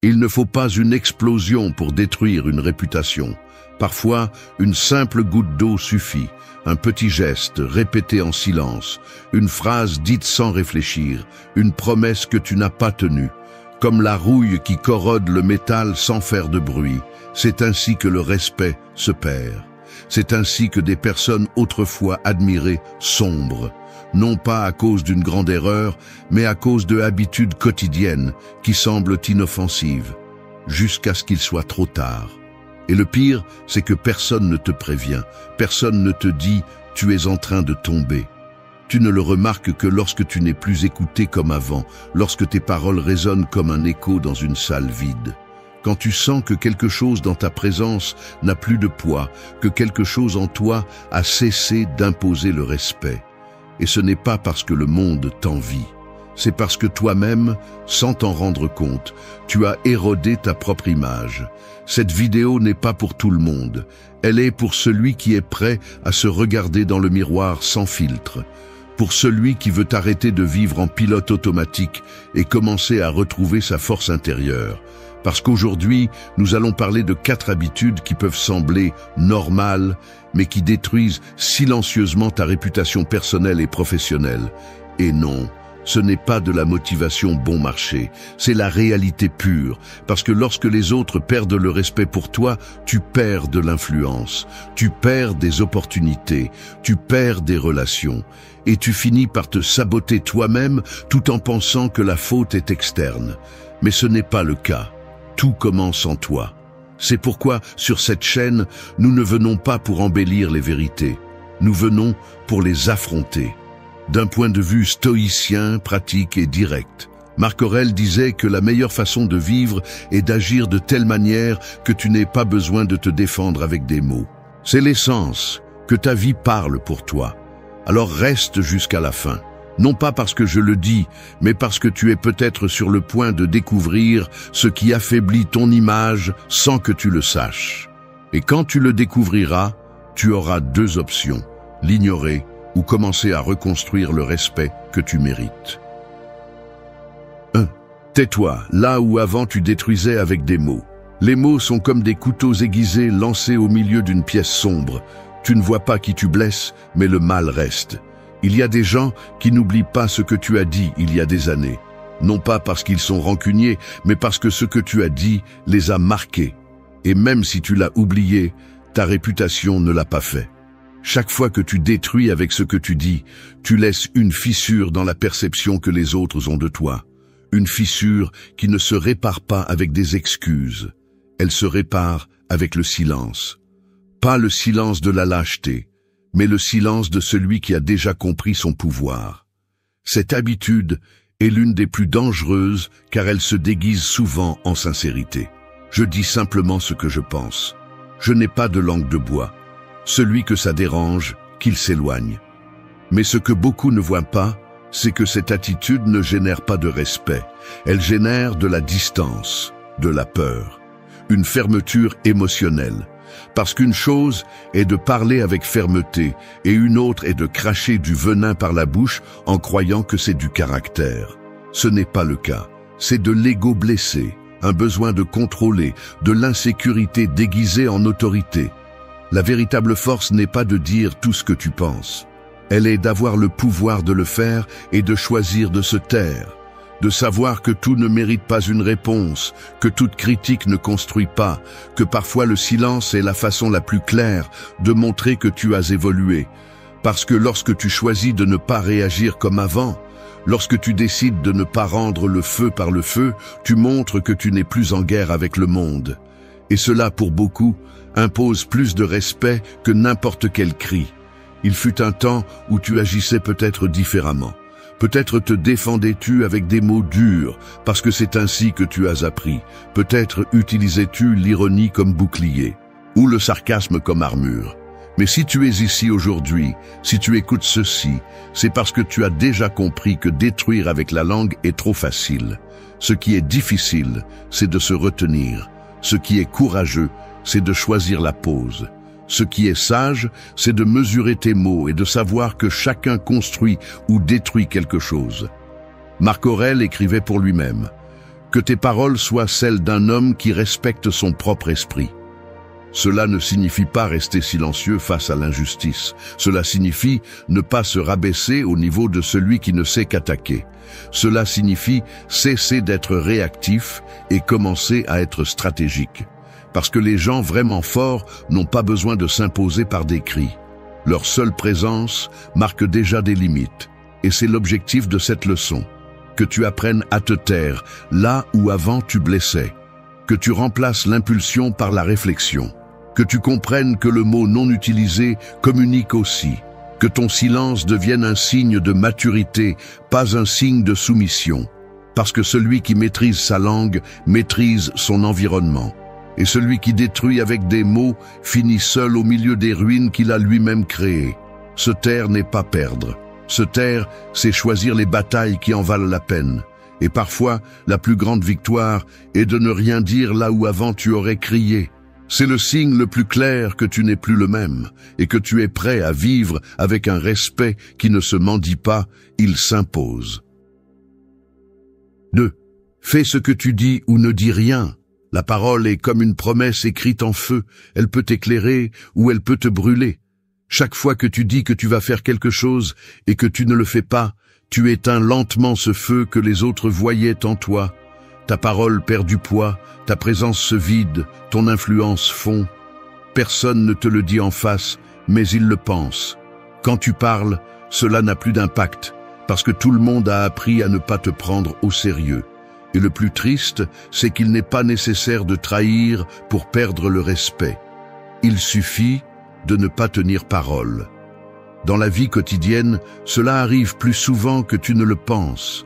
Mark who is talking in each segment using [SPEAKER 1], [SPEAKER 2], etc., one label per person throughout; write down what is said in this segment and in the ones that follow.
[SPEAKER 1] Il ne faut pas une explosion pour détruire une réputation. Parfois, une simple goutte d'eau suffit, un petit geste répété en silence, une phrase dite sans réfléchir, une promesse que tu n'as pas tenue. Comme la rouille qui corrode le métal sans faire de bruit, c'est ainsi que le respect se perd. C'est ainsi que des personnes autrefois admirées sombrent, non pas à cause d'une grande erreur, mais à cause de habitudes quotidiennes qui semblent inoffensives, jusqu'à ce qu'il soit trop tard. Et le pire, c'est que personne ne te prévient, personne ne te dit « tu es en train de tomber ». Tu ne le remarques que lorsque tu n'es plus écouté comme avant, lorsque tes paroles résonnent comme un écho dans une salle vide. Quand tu sens que quelque chose dans ta présence n'a plus de poids, que quelque chose en toi a cessé d'imposer le respect. Et ce n'est pas parce que le monde t'envie, c'est parce que toi-même, sans t'en rendre compte, tu as érodé ta propre image. Cette vidéo n'est pas pour tout le monde, elle est pour celui qui est prêt à se regarder dans le miroir sans filtre, pour celui qui veut arrêter de vivre en pilote automatique et commencer à retrouver sa force intérieure. Parce qu'aujourd'hui, nous allons parler de 4 habitudes qui peuvent sembler normales, mais qui détruisent silencieusement ta réputation personnelle et professionnelle. Et non, ce n'est pas de la motivation bon marché, c'est la réalité pure. Parce que lorsque les autres perdent le respect pour toi, tu perds de l'influence, tu perds des opportunités, tu perds des relations. Et tu finis par te saboter toi-même tout en pensant que la faute est externe. Mais ce n'est pas le cas. Tout commence en toi. C'est pourquoi, sur cette chaîne, nous ne venons pas pour embellir les vérités. Nous venons pour les affronter. D'un point de vue stoïcien, pratique et direct. Marc Aurèle disait que la meilleure façon de vivre est d'agir de telle manière que tu n'aies pas besoin de te défendre avec des mots. C'est l'essence, que ta vie parle pour toi. Alors reste jusqu'à la fin. Non pas parce que je le dis, mais parce que tu es peut-être sur le point de découvrir ce qui affaiblit ton image sans que tu le saches. Et quand tu le découvriras, tu auras 2 options, l'ignorer ou commencer à reconstruire le respect que tu mérites. 1. Tais-toi, là où avant tu détruisais avec des mots. Les mots sont comme des couteaux aiguisés lancés au milieu d'une pièce sombre. Tu ne vois pas qui tu blesses, mais le mal reste. Il y a des gens qui n'oublient pas ce que tu as dit il y a des années. Non pas parce qu'ils sont rancuniers, mais parce que ce que tu as dit les a marqués. Et même si tu l'as oublié, ta réputation ne l'a pas fait. Chaque fois que tu détruis avec ce que tu dis, tu laisses une fissure dans la perception que les autres ont de toi. Une fissure qui ne se répare pas avec des excuses. Elle se répare avec le silence. Pas le silence de la lâcheté, mais le silence de celui qui a déjà compris son pouvoir. Cette habitude est l'une des plus dangereuses car elle se déguise souvent en sincérité. Je dis simplement ce que je pense. Je n'ai pas de langue de bois. Celui que ça dérange, qu'il s'éloigne. Mais ce que beaucoup ne voient pas, c'est que cette attitude ne génère pas de respect. Elle génère de la distance, de la peur, une fermeture émotionnelle. Parce qu'une chose est de parler avec fermeté et une autre est de cracher du venin par la bouche en croyant que c'est du caractère. Ce n'est pas le cas. C'est de l'ego blessé, un besoin de contrôler, de l'insécurité déguisée en autorité. La véritable force n'est pas de dire tout ce que tu penses. Elle est d'avoir le pouvoir de le faire et de choisir de se taire. De savoir que tout ne mérite pas une réponse, que toute critique ne construit pas, que parfois le silence est la façon la plus claire de montrer que tu as évolué. Parce que lorsque tu choisis de ne pas réagir comme avant, lorsque tu décides de ne pas rendre le feu par le feu, tu montres que tu n'es plus en guerre avec le monde. Et cela, pour beaucoup, impose plus de respect que n'importe quel cri. Il fut un temps où tu agissais peut-être différemment. Peut-être te défendais-tu avec des mots durs, parce que c'est ainsi que tu as appris. Peut-être utilisais-tu l'ironie comme bouclier, ou le sarcasme comme armure. Mais si tu es ici aujourd'hui, si tu écoutes ceci, c'est parce que tu as déjà compris que détruire avec la langue est trop facile. Ce qui est difficile, c'est de se retenir. Ce qui est courageux, c'est de choisir la pause. Ce qui est sage, c'est de mesurer tes mots et de savoir que chacun construit ou détruit quelque chose. Marc Aurèle écrivait pour lui-même « Que tes paroles soient celles d'un homme qui respecte son propre esprit. Cela ne signifie pas rester silencieux face à l'injustice. Cela signifie ne pas se rabaisser au niveau de celui qui ne sait qu'attaquer. Cela signifie cesser d'être réactif et commencer à être stratégique. Parce que les gens vraiment forts n'ont pas besoin de s'imposer par des cris. Leur seule présence marque déjà des limites. Et c'est l'objectif de cette leçon. Que tu apprennes à te taire là où avant tu blessais. Que tu remplaces l'impulsion par la réflexion. Que tu comprennes que le mot non utilisé communique aussi. Que ton silence devienne un signe de maturité, pas un signe de soumission. Parce que celui qui maîtrise sa langue maîtrise son environnement. Et celui qui détruit avec des mots finit seul au milieu des ruines qu'il a lui-même créées. Se taire n'est pas perdre. Se taire, c'est choisir les batailles qui en valent la peine. Et parfois, la plus grande victoire est de ne rien dire là où avant tu aurais crié. C'est le signe le plus clair que tu n'es plus le même et que tu es prêt à vivre avec un respect qui ne se mendie pas, il s'impose. 2. Fais ce que tu dis ou ne dis rien. La parole est comme une promesse écrite en feu, elle peut t'éclairer ou elle peut te brûler. Chaque fois que tu dis que tu vas faire quelque chose et que tu ne le fais pas, tu éteins lentement ce feu que les autres voyaient en toi. Ta parole perd du poids, ta présence se vide, ton influence fond. Personne ne te le dit en face, mais il le pense. Quand tu parles, cela n'a plus d'impact, parce que tout le monde a appris à ne pas te prendre au sérieux. Et le plus triste, c'est qu'il n'est pas nécessaire de trahir pour perdre le respect. Il suffit de ne pas tenir parole. Dans la vie quotidienne, cela arrive plus souvent que tu ne le penses.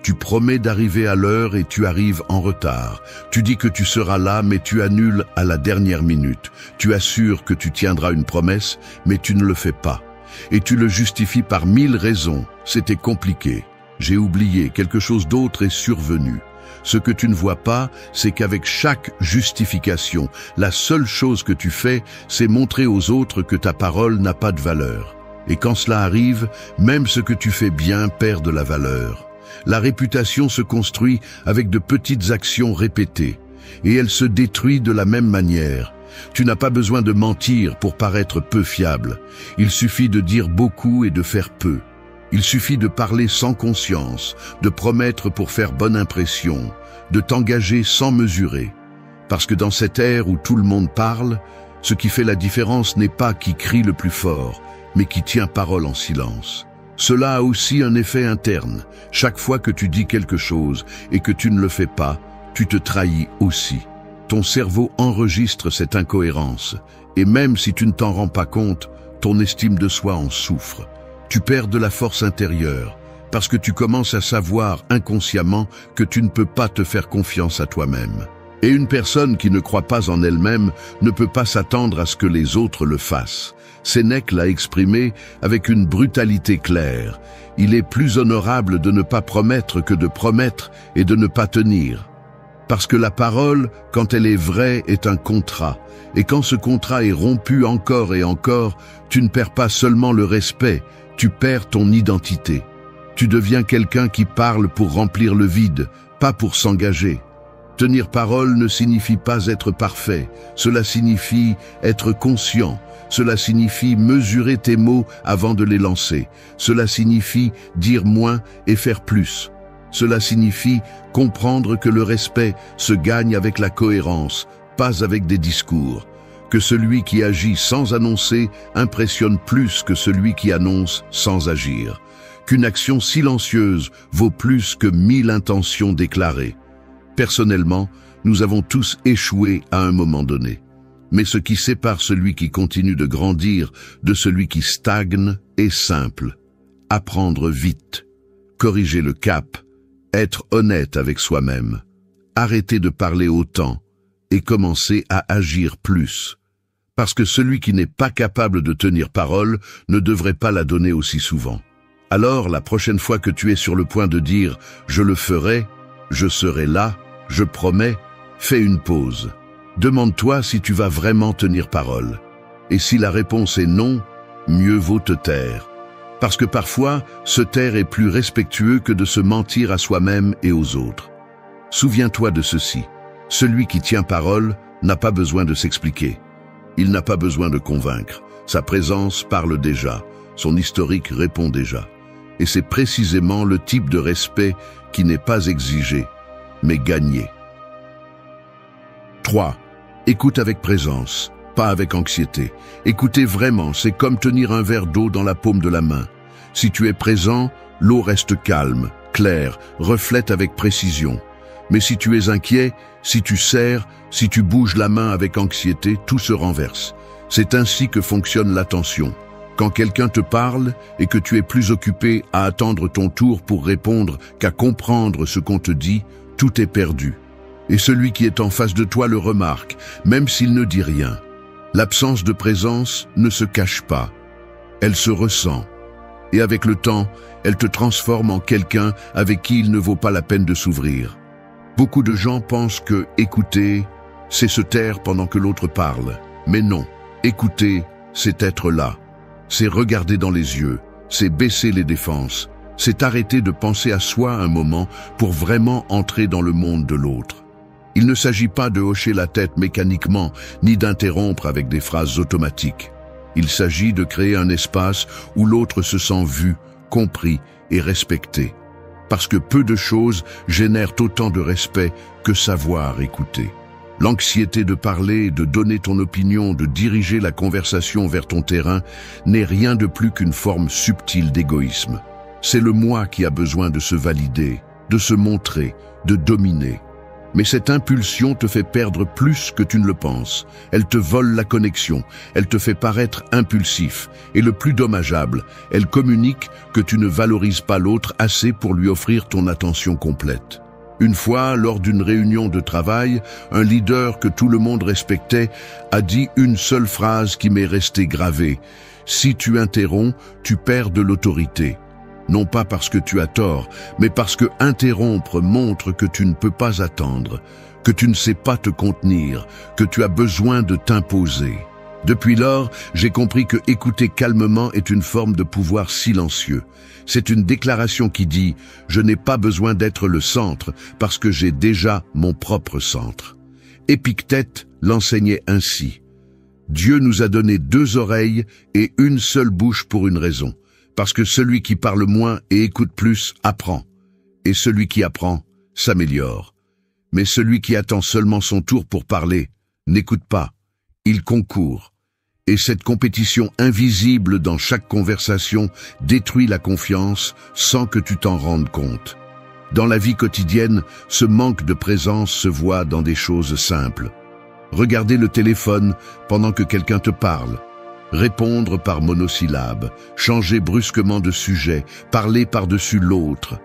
[SPEAKER 1] Tu promets d'arriver à l'heure et tu arrives en retard. Tu dis que tu seras là, mais tu annules à la dernière minute. Tu assures que tu tiendras une promesse, mais tu ne le fais pas. Et tu le justifies par 1000 raisons. C'était compliqué. J'ai oublié, quelque chose d'autre est survenu. Ce que tu ne vois pas, c'est qu'avec chaque justification, la seule chose que tu fais, c'est montrer aux autres que ta parole n'a pas de valeur. Et quand cela arrive, même ce que tu fais bien perd de la valeur. La réputation se construit avec de petites actions répétées, et elle se détruit de la même manière. Tu n'as pas besoin de mentir pour paraître peu fiable. Il suffit de dire beaucoup et de faire peu. Il suffit de parler sans conscience, de promettre pour faire bonne impression, de t'engager sans mesurer. Parce que dans cette ère où tout le monde parle, ce qui fait la différence n'est pas qui crie le plus fort, mais qui tient parole en silence. Cela a aussi un effet interne. Chaque fois que tu dis quelque chose et que tu ne le fais pas, tu te trahis aussi. Ton cerveau enregistre cette incohérence, et même si tu ne t'en rends pas compte, ton estime de soi en souffre. Tu perds de la force intérieure, parce que tu commences à savoir inconsciemment que tu ne peux pas te faire confiance à toi-même. Et une personne qui ne croit pas en elle-même ne peut pas s'attendre à ce que les autres le fassent. Sénèque l'a exprimé avec une brutalité claire. Il est plus honorable de ne pas promettre que de promettre et de ne pas tenir. Parce que la parole, quand elle est vraie, est un contrat. Et quand ce contrat est rompu encore et encore, tu ne perds pas seulement le respect, tu perds ton identité. Tu deviens quelqu'un qui parle pour remplir le vide, pas pour s'engager. Tenir parole ne signifie pas être parfait, cela signifie être conscient. Cela signifie mesurer tes mots avant de les lancer. Cela signifie dire moins et faire plus. Cela signifie comprendre que le respect se gagne avec la cohérence, pas avec des discours. Que celui qui agit sans annoncer impressionne plus que celui qui annonce sans agir. Qu'une action silencieuse vaut plus que 1000 intentions déclarées. Personnellement, nous avons tous échoué à un moment donné. Mais ce qui sépare celui qui continue de grandir de celui qui stagne est simple. Apprendre vite, corriger le cap, être honnête avec soi-même, arrêter de parler autant et commencer à agir plus. Parce que celui qui n'est pas capable de tenir parole ne devrait pas la donner aussi souvent. Alors, la prochaine fois que tu es sur le point de dire « je le ferai »,« je serai là »,« je promets », fais une pause. Demande-toi si tu vas vraiment tenir parole. Et si la réponse est non, mieux vaut te taire. Parce que parfois, se taire est plus respectueux que de se mentir à soi-même et aux autres. Souviens-toi de ceci. Celui qui tient parole n'a pas besoin de s'expliquer. Il n'a pas besoin de convaincre. Sa présence parle déjà. Son historique répond déjà. Et c'est précisément le type de respect qui n'est pas exigé, mais gagné. 3. Écoute avec présence, pas avec anxiété. Écouter vraiment, c'est comme tenir un verre d'eau dans la paume de la main. Si tu es présent, l'eau reste calme, claire, reflète avec précision. Mais si tu es inquiet, si tu serres, si tu bouges la main avec anxiété, tout se renverse. C'est ainsi que fonctionne l'attention. Quand quelqu'un te parle et que tu es plus occupé à attendre ton tour pour répondre qu'à comprendre ce qu'on te dit, tout est perdu. Et celui qui est en face de toi le remarque, même s'il ne dit rien. L'absence de présence ne se cache pas. Elle se ressent. Et avec le temps, elle te transforme en quelqu'un avec qui il ne vaut pas la peine de s'ouvrir. Beaucoup de gens pensent que écouter, c'est se taire pendant que l'autre parle. Mais non, écouter, c'est être là. C'est regarder dans les yeux, c'est baisser les défenses, c'est arrêter de penser à soi un moment pour vraiment entrer dans le monde de l'autre. Il ne s'agit pas de hocher la tête mécaniquement, ni d'interrompre avec des phrases automatiques. Il s'agit de créer un espace où l'autre se sent vu, compris et respecté. Parce que peu de choses génèrent autant de respect que savoir écouter. L'anxiété de parler, de donner ton opinion, de diriger la conversation vers ton terrain n'est rien de plus qu'une forme subtile d'égoïsme. C'est le moi qui a besoin de se valider, de se montrer, de dominer. Mais cette impulsion te fait perdre plus que tu ne le penses. Elle te vole la connexion, elle te fait paraître impulsif. Et le plus dommageable, elle communique que tu ne valorises pas l'autre assez pour lui offrir ton attention complète. Une fois, lors d'une réunion de travail, un leader que tout le monde respectait a dit une seule phrase qui m'est restée gravée. « Si tu interromps, tu perds de l'autorité. » Non pas parce que tu as tort, mais parce que interrompre montre que tu ne peux pas attendre, que tu ne sais pas te contenir, que tu as besoin de t'imposer. Depuis lors, j'ai compris que écouter calmement est une forme de pouvoir silencieux. C'est une déclaration qui dit « Je n'ai pas besoin d'être le centre parce que j'ai déjà mon propre centre ». Épictète l'enseignait ainsi. Dieu nous a donné 2 oreilles et une seule bouche pour une raison. Parce que celui qui parle moins et écoute plus apprend, et celui qui apprend s'améliore. Mais celui qui attend seulement son tour pour parler n'écoute pas, il concourt. Et cette compétition invisible dans chaque conversation détruit la confiance sans que tu t'en rendes compte. Dans la vie quotidienne, ce manque de présence se voit dans des choses simples. Regarder le téléphone pendant que quelqu'un te parle. Répondre par monosyllabe, changer brusquement de sujet, parler par-dessus l'autre.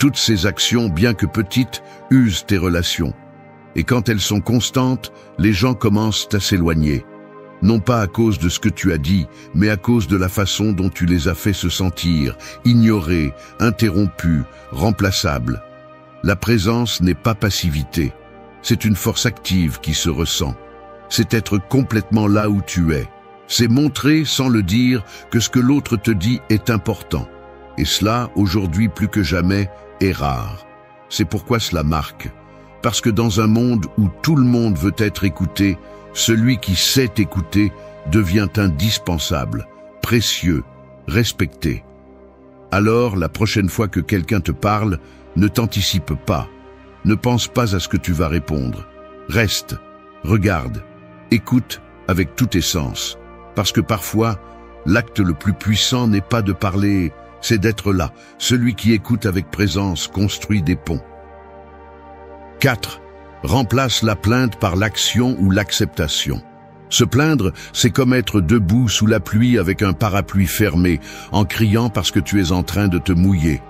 [SPEAKER 1] Toutes ces actions, bien que petites, usent tes relations. Et quand elles sont constantes, les gens commencent à s'éloigner. Non pas à cause de ce que tu as dit, mais à cause de la façon dont tu les as fait se sentir, ignorés, interrompus, remplaçables. La présence n'est pas passivité. C'est une force active qui se ressent. C'est être complètement là où tu es. C'est montrer, sans le dire, que ce que l'autre te dit est important. Et cela, aujourd'hui plus que jamais, est rare. C'est pourquoi cela marque. Parce que dans un monde où tout le monde veut être écouté, celui qui sait écouter devient indispensable, précieux, respecté. Alors, la prochaine fois que quelqu'un te parle, ne t'anticipe pas. Ne pense pas à ce que tu vas répondre. Reste, regarde, écoute avec tous tes sens. Parce que parfois, l'acte le plus puissant n'est pas de parler, c'est d'être là. Celui qui écoute avec présence construit des ponts. 4. Remplace la plainte par l'action ou l'acceptation. Se plaindre, c'est comme être debout sous la pluie avec un parapluie fermé, en criant parce que tu es en train de te mouiller.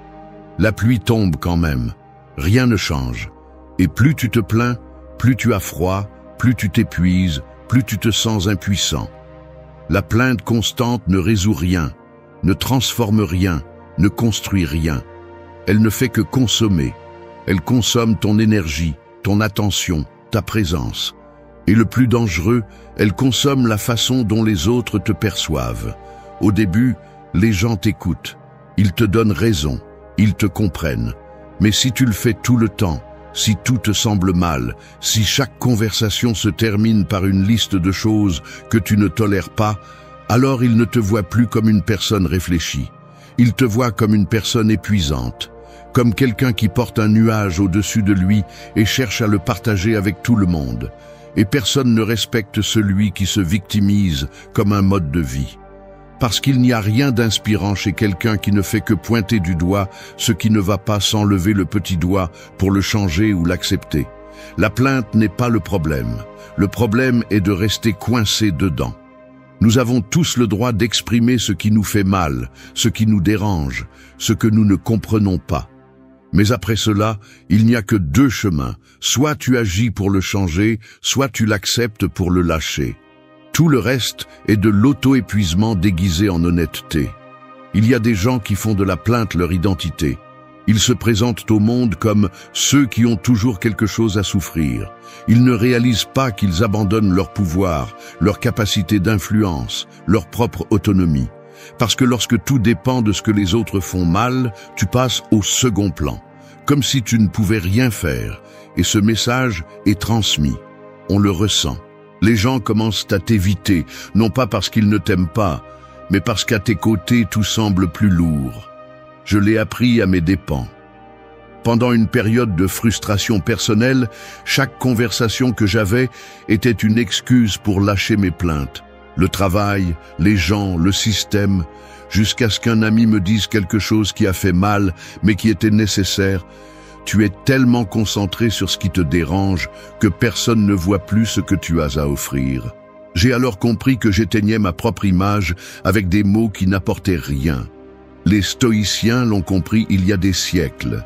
[SPEAKER 1] La pluie tombe quand même. Rien ne change. Et plus tu te plains, plus tu as froid, plus tu t'épuises, plus tu te sens impuissant. La plainte constante ne résout rien, ne transforme rien, ne construit rien. Elle ne fait que consommer. Elle consomme ton énergie, ton attention, ta présence. Et le plus dangereux, elle consomme la façon dont les autres te perçoivent. Au début, les gens t'écoutent. Ils te donnent raison. Ils te comprennent. Mais si tu le fais tout le temps, si tout te semble mal, si chaque conversation se termine par une liste de choses que tu ne tolères pas, alors il ne te voit plus comme une personne réfléchie. Il te voit comme une personne épuisante, comme quelqu'un qui porte un nuage au-dessus de lui et cherche à le partager avec tout le monde. Et personne ne respecte celui qui se victimise comme un mode de vie. Parce qu'il n'y a rien d'inspirant chez quelqu'un qui ne fait que pointer du doigt ce qui ne va pas sans lever le petit doigt pour le changer ou l'accepter. La plainte n'est pas le problème. Le problème est de rester coincé dedans. Nous avons tous le droit d'exprimer ce qui nous fait mal, ce qui nous dérange, ce que nous ne comprenons pas. Mais après cela, il n'y a que deux chemins. Soit tu agis pour le changer, soit tu l'acceptes pour le lâcher. Tout le reste est de l'auto-épuisement déguisé en honnêteté. Il y a des gens qui font de la plainte leur identité. Ils se présentent au monde comme ceux qui ont toujours quelque chose à souffrir. Ils ne réalisent pas qu'ils abandonnent leur pouvoir, leur capacité d'influence, leur propre autonomie. Parce que lorsque tout dépend de ce que les autres font mal, tu passes au second plan, comme si tu ne pouvais rien faire. Et ce message est transmis. On le ressent. Les gens commencent à t'éviter, non pas parce qu'ils ne t'aiment pas, mais parce qu'à tes côtés tout semble plus lourd. Je l'ai appris à mes dépens. Pendant une période de frustration personnelle, chaque conversation que j'avais était une excuse pour lâcher mes plaintes. Le travail, les gens, le système, jusqu'à ce qu'un ami me dise quelque chose qui a fait mal, mais qui était nécessaire. Tu es tellement concentré sur ce qui te dérange que personne ne voit plus ce que tu as à offrir. J'ai alors compris que j'éteignais ma propre image avec des mots qui n'apportaient rien. Les stoïciens l'ont compris il y a des siècles.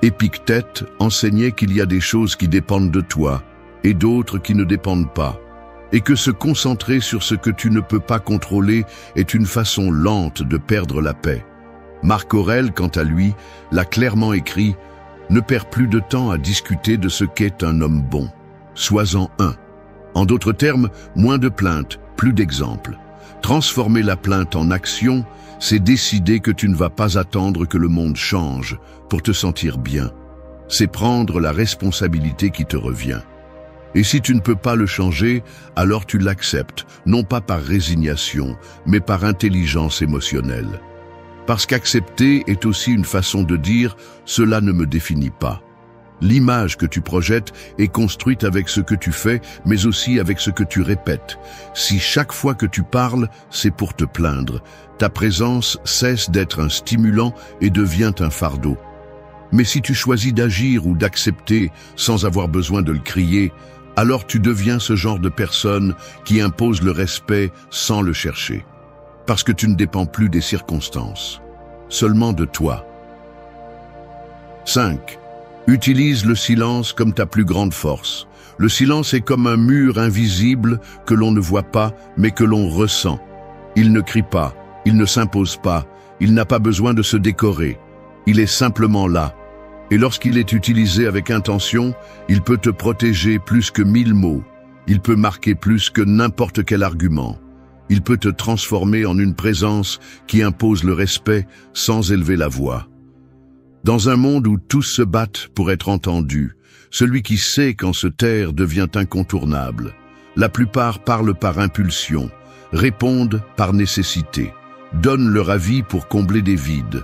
[SPEAKER 1] Épictète enseignait qu'il y a des choses qui dépendent de toi et d'autres qui ne dépendent pas, et que se concentrer sur ce que tu ne peux pas contrôler est une façon lente de perdre la paix. Marc Aurèle, quant à lui, l'a clairement écrit « Ne perds plus de temps à discuter de ce qu'est un homme bon. Sois-en un. » En d'autres termes, moins de plaintes, plus d'exemples. Transformer la plainte en action, c'est décider que tu ne vas pas attendre que le monde change pour te sentir bien. C'est prendre la responsabilité qui te revient. Et si tu ne peux pas le changer, alors tu l'acceptes, non pas par résignation, mais par intelligence émotionnelle. Parce qu'accepter est aussi une façon de dire « cela ne me définit pas ». L'image que tu projettes est construite avec ce que tu fais, mais aussi avec ce que tu répètes. Si chaque fois que tu parles, c'est pour te plaindre, ta présence cesse d'être un stimulant et devient un fardeau. Mais si tu choisis d'agir ou d'accepter sans avoir besoin de le crier, alors tu deviens ce genre de personne qui impose le respect sans le chercher. Parce que tu ne dépends plus des circonstances, seulement de toi. 5. Utilise le silence comme ta plus grande force. Le silence est comme un mur invisible que l'on ne voit pas, mais que l'on ressent. Il ne crie pas, il ne s'impose pas, il n'a pas besoin de se décorer. Il est simplement là. Et lorsqu'il est utilisé avec intention, il peut te protéger plus que 1000 mots. Il peut marquer plus que n'importe quel argument. Il peut te transformer en une présence qui impose le respect sans élever la voix. Dans un monde où tous se battent pour être entendus, celui qui sait quand se taire devient incontournable. La plupart parlent par impulsion, répondent par nécessité, donnent leur avis pour combler des vides.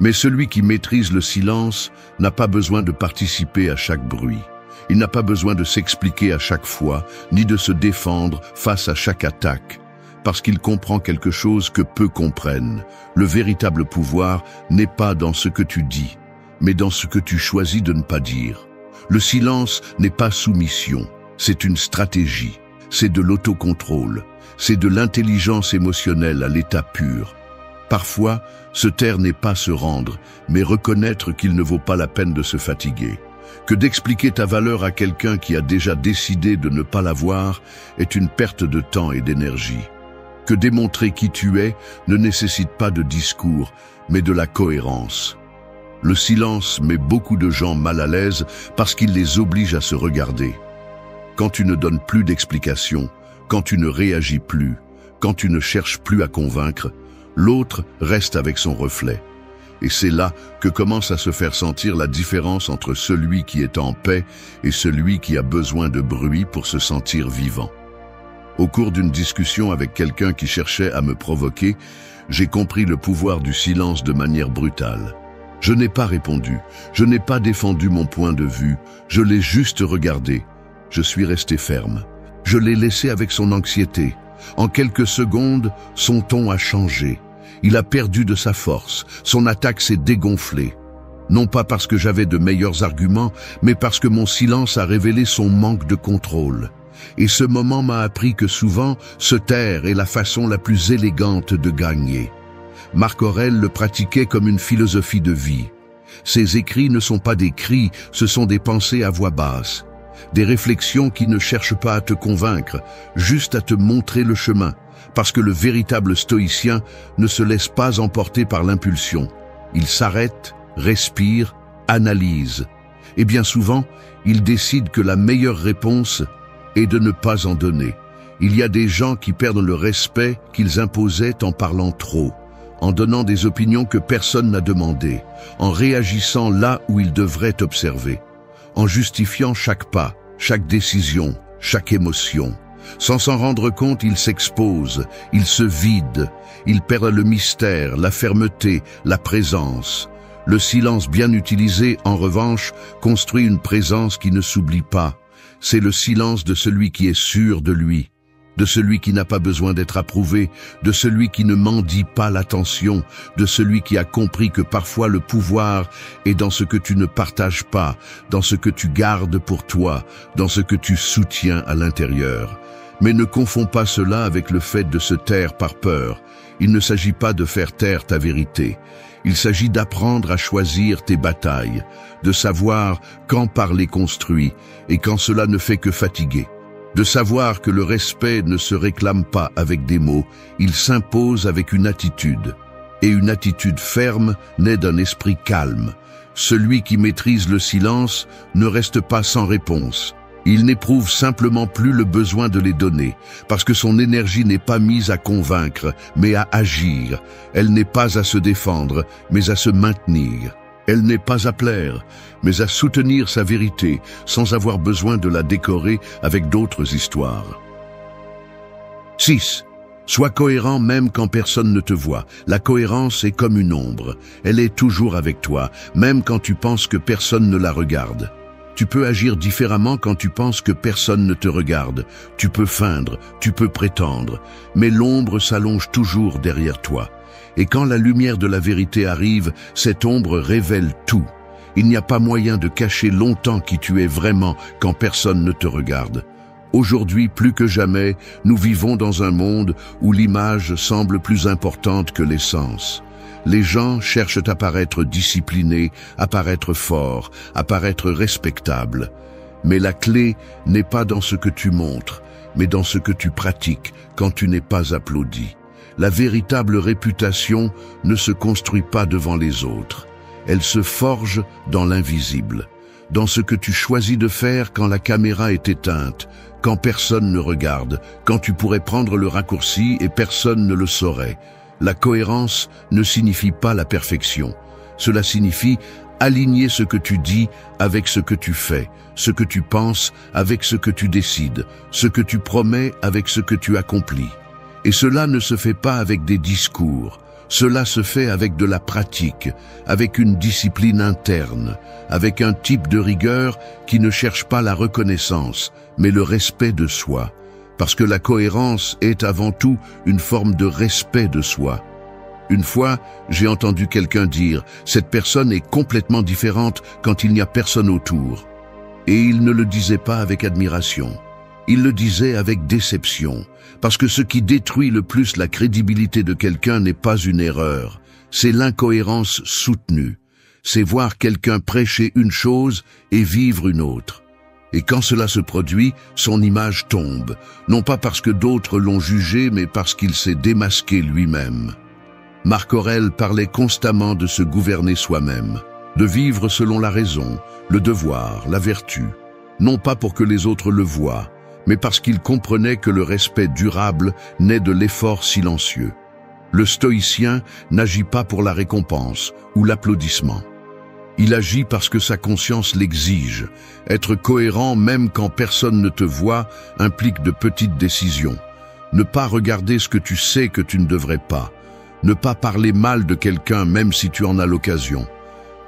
[SPEAKER 1] Mais celui qui maîtrise le silence n'a pas besoin de participer à chaque bruit. Il n'a pas besoin de s'expliquer à chaque fois, ni de se défendre face à chaque attaque. Parce qu'il comprend quelque chose que peu comprennent. Le véritable pouvoir n'est pas dans ce que tu dis, mais dans ce que tu choisis de ne pas dire. Le silence n'est pas soumission, c'est une stratégie, c'est de l'autocontrôle, c'est de l'intelligence émotionnelle à l'état pur. Parfois, se taire n'est pas se rendre, mais reconnaître qu'il ne vaut pas la peine de se fatiguer. Que d'expliquer ta valeur à quelqu'un qui a déjà décidé de ne pas la voir est une perte de temps et d'énergie. Que démontrer qui tu es ne nécessite pas de discours, mais de la cohérence. Le silence met beaucoup de gens mal à l'aise parce qu'il les oblige à se regarder. Quand tu ne donnes plus d'explications, quand tu ne réagis plus, quand tu ne cherches plus à convaincre, l'autre reste avec son reflet. Et c'est là que commence à se faire sentir la différence entre celui qui est en paix et celui qui a besoin de bruit pour se sentir vivant. Au cours d'une discussion avec quelqu'un qui cherchait à me provoquer, j'ai compris le pouvoir du silence de manière brutale. Je n'ai pas répondu, je n'ai pas défendu mon point de vue, je l'ai juste regardé. Je suis resté ferme. Je l'ai laissé avec son anxiété. En quelques secondes, son ton a changé. Il a perdu de sa force, son attaque s'est dégonflée. Non pas parce que j'avais de meilleurs arguments, mais parce que mon silence a révélé son manque de contrôle. Et ce moment m'a appris que souvent, se taire est la façon la plus élégante de gagner. Marc Aurèle le pratiquait comme une philosophie de vie. Ses écrits ne sont pas des cris, ce sont des pensées à voix basse. Des réflexions qui ne cherchent pas à te convaincre, juste à te montrer le chemin. Parce que le véritable stoïcien ne se laisse pas emporter par l'impulsion. Il s'arrête, respire, analyse. Et bien souvent, il décide que la meilleure réponse est de ne pas en donner. Il y a des gens qui perdent le respect qu'ils imposaient en parlant trop, en donnant des opinions que personne n'a demandées, en réagissant là où ils devraient observer, en justifiant chaque pas, chaque décision, chaque émotion. Sans s'en rendre compte, ils s'exposent, ils se vident, ils perdent le mystère, la fermeté, la présence. Le silence bien utilisé, en revanche, construit une présence qui ne s'oublie pas. C'est le silence de celui qui est sûr de lui, de celui qui n'a pas besoin d'être approuvé, de celui qui ne mendie pas l'attention, de celui qui a compris que parfois le pouvoir est dans ce que tu ne partages pas, dans ce que tu gardes pour toi, dans ce que tu soutiens à l'intérieur. Mais ne confonds pas cela avec le fait de se taire par peur. Il ne s'agit pas de faire taire ta vérité. Il s'agit d'apprendre à choisir tes batailles, de savoir quand parler construit et quand cela ne fait que fatiguer. De savoir que le respect ne se réclame pas avec des mots, il s'impose avec une attitude. Et une attitude ferme naît d'un esprit calme. Celui qui maîtrise le silence ne reste pas sans réponse. Il n'éprouve simplement plus le besoin de les donner, parce que son énergie n'est pas mise à convaincre, mais à agir. Elle n'est pas à se défendre, mais à se maintenir. Elle n'est pas à plaire, mais à soutenir sa vérité, sans avoir besoin de la décorer avec d'autres histoires. 6. Sois cohérent même quand personne ne te voit. La cohérence est comme une ombre. Elle est toujours avec toi, même quand tu penses que personne ne la regarde. Tu peux agir différemment quand tu penses que personne ne te regarde. Tu peux feindre, tu peux prétendre, mais l'ombre s'allonge toujours derrière toi. Et quand la lumière de la vérité arrive, cette ombre révèle tout. Il n'y a pas moyen de cacher longtemps qui tu es vraiment quand personne ne te regarde. Aujourd'hui, plus que jamais, nous vivons dans un monde où l'image semble plus importante que l'essence. Les gens cherchent à paraître disciplinés, à paraître forts, à paraître respectables. Mais la clé n'est pas dans ce que tu montres, mais dans ce que tu pratiques quand tu n'es pas applaudi. La véritable réputation ne se construit pas devant les autres. Elle se forge dans l'invisible, dans ce que tu choisis de faire quand la caméra est éteinte, quand personne ne regarde, quand tu pourrais prendre le raccourci et personne ne le saurait. La cohérence ne signifie pas la perfection. Cela signifie aligner ce que tu dis avec ce que tu fais, ce que tu penses avec ce que tu décides, ce que tu promets avec ce que tu accomplis. Et cela ne se fait pas avec des discours. Cela se fait avec de la pratique, avec une discipline interne, avec un type de rigueur qui ne cherche pas la reconnaissance, mais le respect de soi. Parce que la cohérence est avant tout une forme de respect de soi. Une fois, j'ai entendu quelqu'un dire « Cette personne est complètement différente quand il n'y a personne autour ». Et il ne le disait pas avec admiration. Il le disait avec déception, parce que ce qui détruit le plus la crédibilité de quelqu'un n'est pas une erreur, c'est l'incohérence soutenue. C'est voir quelqu'un prêcher une chose et vivre une autre. Et quand cela se produit, son image tombe, non pas parce que d'autres l'ont jugé, mais parce qu'il s'est démasqué lui-même. Marc Aurèle parlait constamment de se gouverner soi-même, de vivre selon la raison, le devoir, la vertu, non pas pour que les autres le voient, mais parce qu'il comprenait que le respect durable naît de l'effort silencieux. Le stoïcien n'agit pas pour la récompense ou l'applaudissement. Il agit parce que sa conscience l'exige. Être cohérent même quand personne ne te voit implique de petites décisions. Ne pas regarder ce que tu sais que tu ne devrais pas. Ne pas parler mal de quelqu'un même si tu en as l'occasion.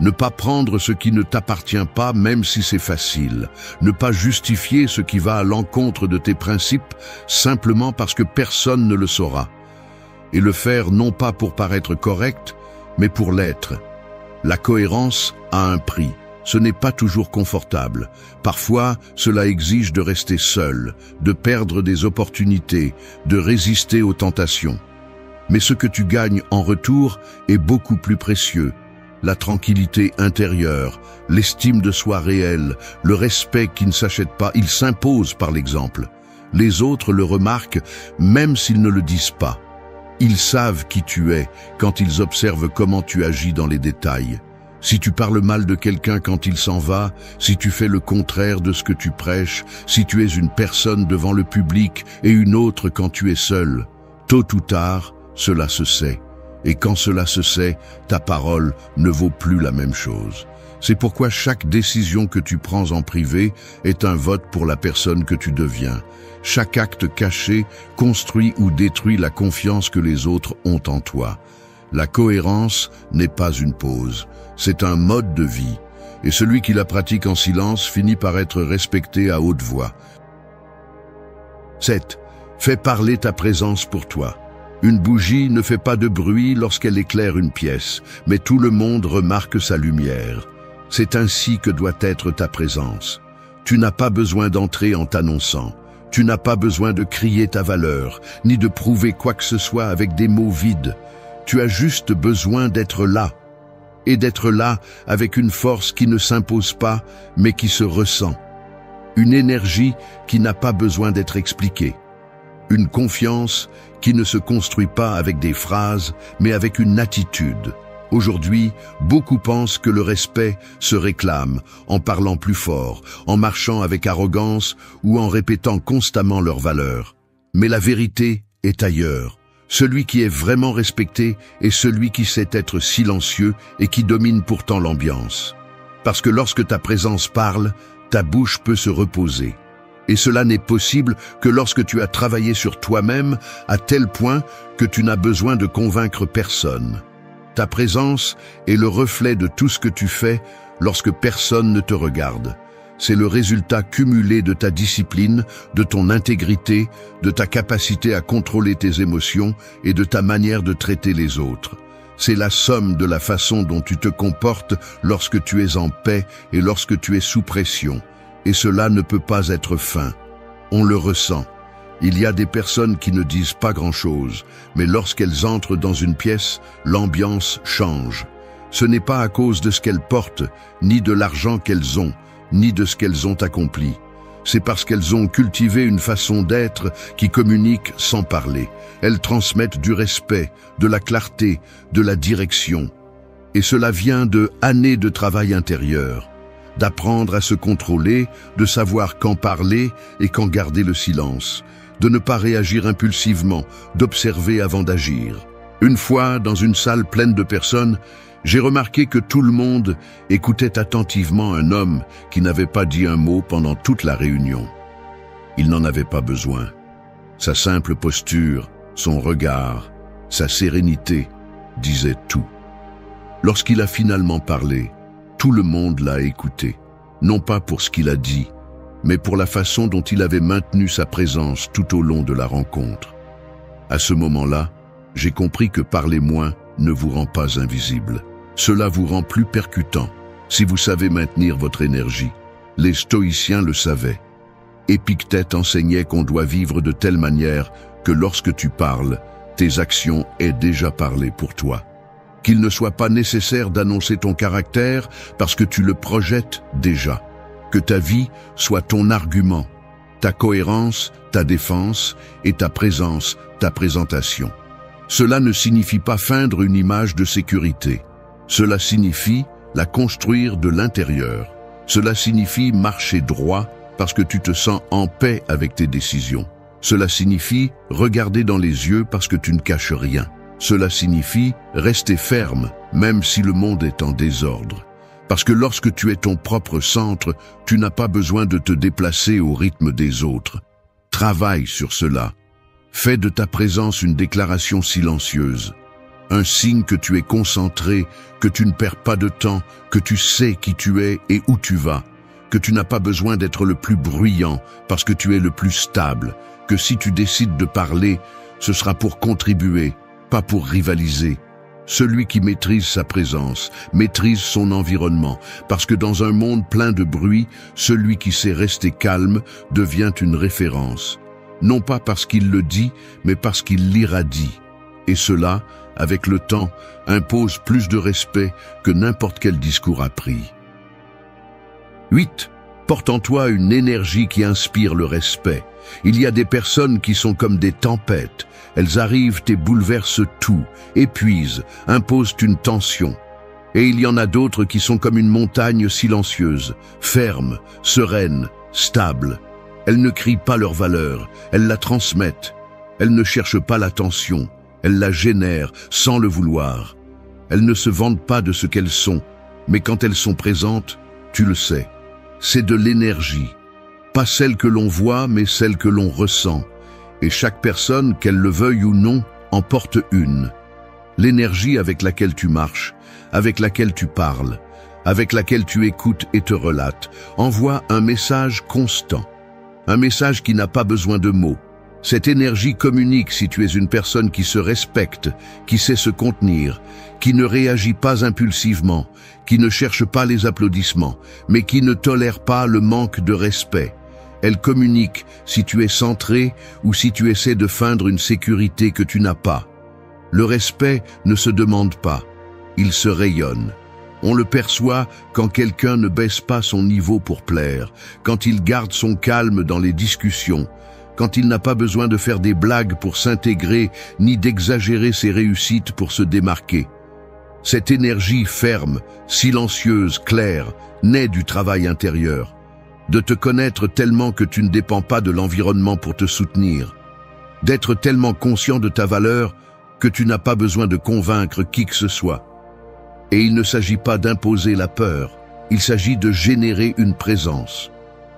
[SPEAKER 1] Ne pas prendre ce qui ne t'appartient pas même si c'est facile. Ne pas justifier ce qui va à l'encontre de tes principes simplement parce que personne ne le saura. Et le faire non pas pour paraître correct, mais pour l'être. La cohérence a un prix. Ce n'est pas toujours confortable. Parfois, cela exige de rester seul, de perdre des opportunités, de résister aux tentations. Mais ce que tu gagnes en retour est beaucoup plus précieux. La tranquillité intérieure, l'estime de soi réelle, le respect qui ne s'achète pas, il s'impose par l'exemple. Les autres le remarquent même s'ils ne le disent pas. Ils savent qui tu es quand ils observent comment tu agis dans les détails. Si tu parles mal de quelqu'un quand il s'en va, si tu fais le contraire de ce que tu prêches, si tu es une personne devant le public et une autre quand tu es seul, tôt ou tard, cela se sait. Et quand cela se sait, ta parole ne vaut plus la même chose. C'est pourquoi chaque décision que tu prends en privé est un vote pour la personne que tu deviens. Chaque acte caché construit ou détruit la confiance que les autres ont en toi. La cohérence n'est pas une pause, c'est un mode de vie. Et celui qui la pratique en silence finit par être respecté à haute voix. 7. Fais parler ta présence pour toi. Une bougie ne fait pas de bruit lorsqu'elle éclaire une pièce, mais tout le monde remarque sa lumière. C'est ainsi que doit être ta présence. Tu n'as pas besoin d'entrer en t'annonçant. Tu n'as pas besoin de crier ta valeur, ni de prouver quoi que ce soit avec des mots vides. Tu as juste besoin d'être là. Et d'être là avec une force qui ne s'impose pas, mais qui se ressent. Une énergie qui n'a pas besoin d'être expliquée. Une confiance qui ne se construit pas avec des phrases, mais avec une attitude. Aujourd'hui, beaucoup pensent que le respect se réclame en parlant plus fort, en marchant avec arrogance ou en répétant constamment leurs valeurs. Mais la vérité est ailleurs. Celui qui est vraiment respecté est celui qui sait être silencieux et qui domine pourtant l'ambiance. Parce que lorsque ta présence parle, ta bouche peut se reposer. Et cela n'est possible que lorsque tu as travaillé sur toi-même à tel point que tu n'as besoin de convaincre personne. Ta présence est le reflet de tout ce que tu fais lorsque personne ne te regarde. C'est le résultat cumulé de ta discipline, de ton intégrité, de ta capacité à contrôler tes émotions et de ta manière de traiter les autres. C'est la somme de la façon dont tu te comportes lorsque tu es en paix et lorsque tu es sous pression. Et cela ne peut pas être feint. On le ressent. Il y a des personnes qui ne disent pas grand-chose, mais lorsqu'elles entrent dans une pièce, l'ambiance change. Ce n'est pas à cause de ce qu'elles portent, ni de l'argent qu'elles ont, ni de ce qu'elles ont accompli. C'est parce qu'elles ont cultivé une façon d'être qui communique sans parler. Elles transmettent du respect, de la clarté, de la direction. Et cela vient de années de travail intérieur. D'apprendre à se contrôler, de savoir quand parler et quand garder le silence, de ne pas réagir impulsivement, d'observer avant d'agir. Une fois, dans une salle pleine de personnes, j'ai remarqué que tout le monde écoutait attentivement un homme qui n'avait pas dit un mot pendant toute la réunion. Il n'en avait pas besoin. Sa simple posture, son regard, sa sérénité disaient tout. Lorsqu'il a finalement parlé, tout le monde l'a écouté, non pas pour ce qu'il a dit, mais pour la façon dont il avait maintenu sa présence tout au long de la rencontre. À ce moment-là, j'ai compris que parler moins ne vous rend pas invisible. Cela vous rend plus percutant si vous savez maintenir votre énergie. Les stoïciens le savaient. Épictète enseignait qu'on doit vivre de telle manière que lorsque tu parles, tes actions aient déjà parlé pour toi. Qu'il ne soit pas nécessaire d'annoncer ton caractère parce que tu le projettes déjà. Que ta vie soit ton argument, ta cohérence, ta défense et ta présence, ta présentation. Cela ne signifie pas feindre une image de sécurité. Cela signifie la construire de l'intérieur. Cela signifie marcher droit parce que tu te sens en paix avec tes décisions. Cela signifie regarder dans les yeux parce que tu ne caches rien. Cela signifie rester ferme, même si le monde est en désordre. Parce que lorsque tu es ton propre centre, tu n'as pas besoin de te déplacer au rythme des autres. Travaille sur cela. Fais de ta présence une déclaration silencieuse. Un signe que tu es concentré, que tu ne perds pas de temps, que tu sais qui tu es et où tu vas, que tu n'as pas besoin d'être le plus bruyant parce que tu es le plus stable, que si tu décides de parler, ce sera pour contribuer, pas pour rivaliser. Celui qui maîtrise sa présence, maîtrise son environnement, parce que dans un monde plein de bruit, celui qui sait rester calme devient une référence. Non pas parce qu'il le dit, mais parce qu'il l'irradie. Et cela, avec le temps, impose plus de respect que n'importe quel discours appris. 8. Porte en toi une énergie qui inspire le respect. Il y a des personnes qui sont comme des tempêtes. Elles arrivent et bouleversent tout, épuisent, imposent une tension. Et il y en a d'autres qui sont comme une montagne silencieuse, ferme, sereine, stable. Elles ne crient pas leur valeur, elles la transmettent. Elles ne cherchent pas l'attention, elles la génèrent sans le vouloir. Elles ne se vantent pas de ce qu'elles sont, mais quand elles sont présentes, tu le sais. C'est de l'énergie. Pas celle que l'on voit, mais celle que l'on ressent. Et chaque personne, qu'elle le veuille ou non, en porte une. L'énergie avec laquelle tu marches, avec laquelle tu parles, avec laquelle tu écoutes et te relates, envoie un message constant. Un message qui n'a pas besoin de mots. Cette énergie communique si tu es une personne qui se respecte, qui sait se contenir, qui ne réagit pas impulsivement, qui ne cherche pas les applaudissements, mais qui ne tolère pas le manque de respect. Elle communique si tu es centré ou si tu essaies de feindre une sécurité que tu n'as pas. Le respect ne se demande pas, il se rayonne. On le perçoit quand quelqu'un ne baisse pas son niveau pour plaire, quand il garde son calme dans les discussions, quand il n'a pas besoin de faire des blagues pour s'intégrer, ni d'exagérer ses réussites pour se démarquer. Cette énergie ferme, silencieuse, claire, naît du travail intérieur. De te connaître tellement que tu ne dépends pas de l'environnement pour te soutenir. D'être tellement conscient de ta valeur que tu n'as pas besoin de convaincre qui que ce soit. Et il ne s'agit pas d'imposer la peur, il s'agit de générer une présence.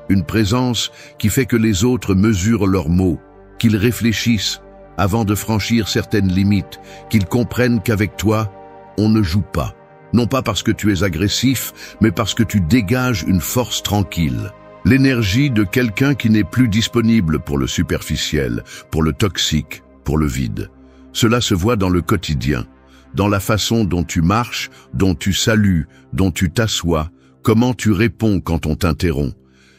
[SPEAKER 1] Une présence qui fait que les autres mesurent leurs mots, qu'ils réfléchissent avant de franchir certaines limites, qu'ils comprennent qu'avec toi, on ne joue pas. Non pas parce que tu es agressif, mais parce que tu dégages une force tranquille. L'énergie de quelqu'un qui n'est plus disponible pour le superficiel, pour le toxique, pour le vide. Cela se voit dans le quotidien, dans la façon dont tu marches, dont tu salues, dont tu t'assois, comment tu réponds quand on t'interrompt.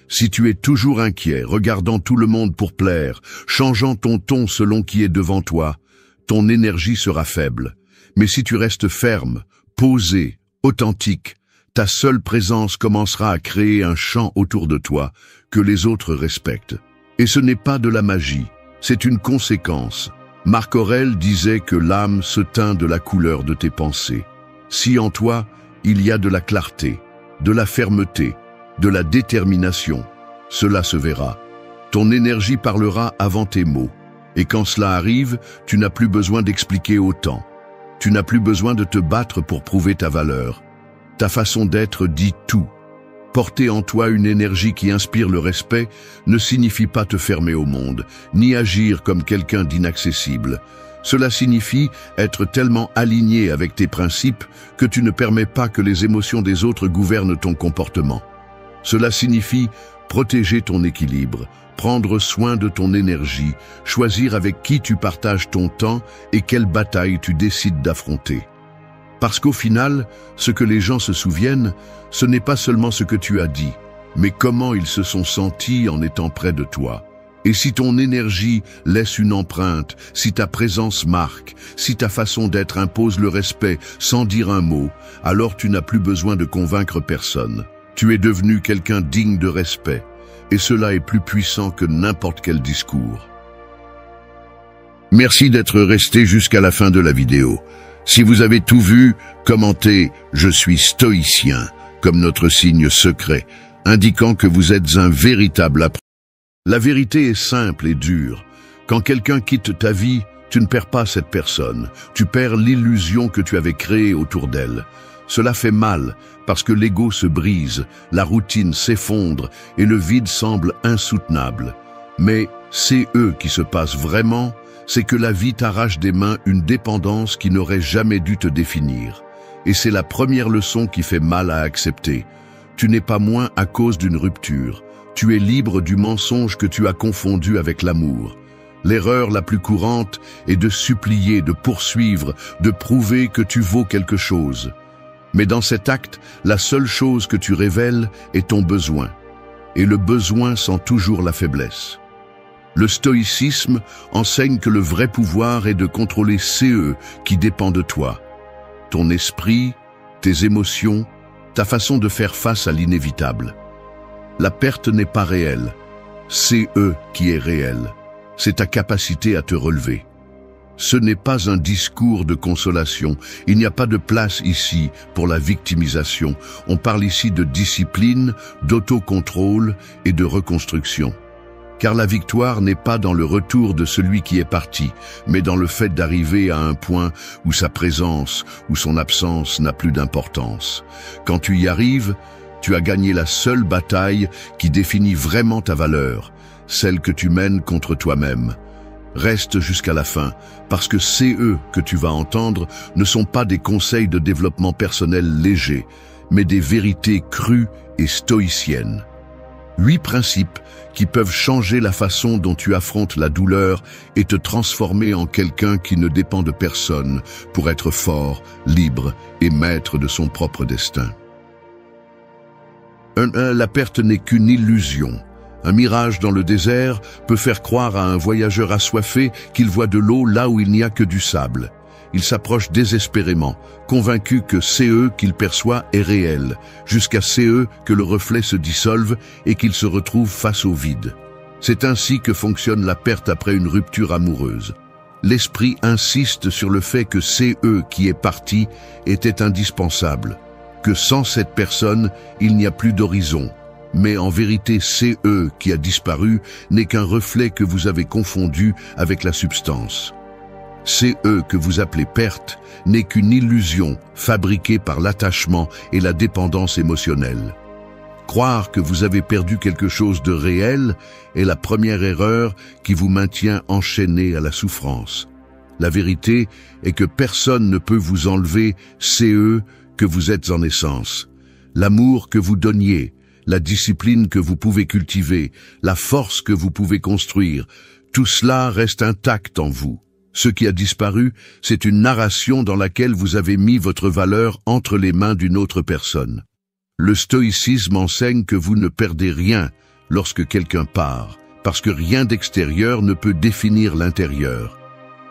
[SPEAKER 1] Si tu es toujours inquiet, regardant tout le monde pour plaire, changeant ton ton selon qui est devant toi, ton énergie sera faible. Mais si tu restes ferme, posé, authentique, ta seule présence commencera à créer un champ autour de toi que les autres respectent. Et ce n'est pas de la magie, c'est une conséquence. Marc Aurèle disait que l'âme se teint de la couleur de tes pensées. Si en toi, il y a de la clarté, de la fermeté, de la détermination, cela se verra. Ton énergie parlera avant tes mots. Et quand cela arrive, tu n'as plus besoin d'expliquer autant. Tu n'as plus besoin de te battre pour prouver ta valeur. Ta façon d'être dit tout. Porter en toi une énergie qui inspire le respect ne signifie pas te fermer au monde, ni agir comme quelqu'un d'inaccessible. Cela signifie être tellement aligné avec tes principes que tu ne permets pas que les émotions des autres gouvernent ton comportement. Cela signifie protéger ton équilibre, prendre soin de ton énergie, choisir avec qui tu partages ton temps et quelle bataille tu décides d'affronter. Parce qu'au final, ce que les gens se souviennent, ce n'est pas seulement ce que tu as dit, mais comment ils se sont sentis en étant près de toi. Et si ton énergie laisse une empreinte, si ta présence marque, si ta façon d'être impose le respect sans dire un mot, alors tu n'as plus besoin de convaincre personne. Tu es devenu quelqu'un digne de respect, et cela est plus puissant que n'importe quel discours. Merci d'être resté jusqu'à la fin de la vidéo. Si vous avez tout vu, commentez « Je suis stoïcien » comme notre signe secret, indiquant que vous êtes un véritable apprenti. La vérité est simple et dure. Quand quelqu'un quitte ta vie, Tu ne perds pas cette personne, tu perds l'illusion que tu avais créée autour d'elle. Cela fait mal parce que l'ego se brise, la routine s'effondre et le vide semble insoutenable. Mais c'est eux qui se passent vraiment, c'est que la vie t'arrache des mains une dépendance qui n'aurait jamais dû te définir. Et c'est la première leçon qui fait mal à accepter. Tu n'es pas moins à cause d'une rupture. Tu es libre du mensonge que tu as confondu avec l'amour. L'erreur la plus courante est de supplier, de poursuivre, de prouver que tu vaux quelque chose. Mais dans cet acte, la seule chose que tu révèles est ton besoin. Et le besoin sent toujours la faiblesse. Le stoïcisme enseigne que le vrai pouvoir est de contrôler CE qui dépend de toi. Ton esprit, tes émotions, ta façon de faire face à l'inévitable. La perte n'est pas réelle. C'est eux qui est réel. C'est ta capacité à te relever. Ce n'est pas un discours de consolation. Il n'y a pas de place ici pour la victimisation. On parle ici de discipline, d'autocontrôle et de reconstruction. Car la victoire n'est pas dans le retour de celui qui est parti, mais dans le fait d'arriver à un point où sa présence ou son absence n'a plus d'importance. Quand tu y arrives, tu as gagné la seule bataille qui définit vraiment ta valeur, celle que tu mènes contre toi-même. Reste jusqu'à la fin, parce que ces eux que tu vas entendre ne sont pas des conseils de développement personnel légers, mais des vérités crues et stoïciennes. 8 principes qui peuvent changer la façon dont tu affrontes la douleur et te transformer en quelqu'un qui ne dépend de personne pour être fort, libre et maître de son propre destin. La perte n'est qu'une illusion. Un mirage dans le désert peut faire croire à un voyageur assoiffé qu'il voit de l'eau là où il n'y a que du sable. Il s'approche désespérément, convaincu que CE qu'il perçoit est réel, jusqu'à CE que le reflet se dissolve et qu'il se retrouve face au vide. C'est ainsi que fonctionne la perte après une rupture amoureuse. L'esprit insiste sur le fait que CE qui est parti était indispensable, que sans cette personne, il n'y a plus d'horizon. Mais en vérité, CE qui a disparu n'est qu'un reflet que vous avez confondu avec la substance. CE que vous appelez perte n'est qu'une illusion fabriquée par l'attachement et la dépendance émotionnelle. Croire que vous avez perdu quelque chose de réel est la première erreur qui vous maintient enchaîné à la souffrance. La vérité est que personne ne peut vous enlever CE que vous êtes en essence. L'amour que vous donniez, la discipline que vous pouvez cultiver, la force que vous pouvez construire, tout cela reste intact en vous. Ce qui a disparu, c'est une narration dans laquelle vous avez mis votre valeur entre les mains d'une autre personne. Le stoïcisme enseigne que vous ne perdez rien lorsque quelqu'un part, parce que rien d'extérieur ne peut définir l'intérieur.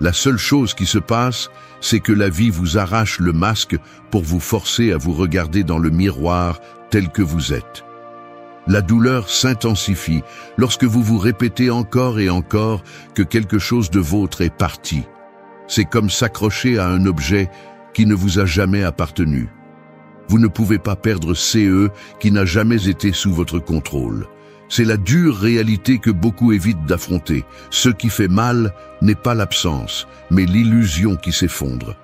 [SPEAKER 1] La seule chose qui se passe, c'est que la vie vous arrache le masque pour vous forcer à vous regarder dans le miroir tel que vous êtes. La douleur s'intensifie lorsque vous vous répétez encore et encore que quelque chose de vôtre est parti. C'est comme s'accrocher à un objet qui ne vous a jamais appartenu. Vous ne pouvez pas perdre CE qui n'a jamais été sous votre contrôle. C'est la dure réalité que beaucoup évitent d'affronter. Ce qui fait mal n'est pas l'absence, mais l'illusion qui s'effondre.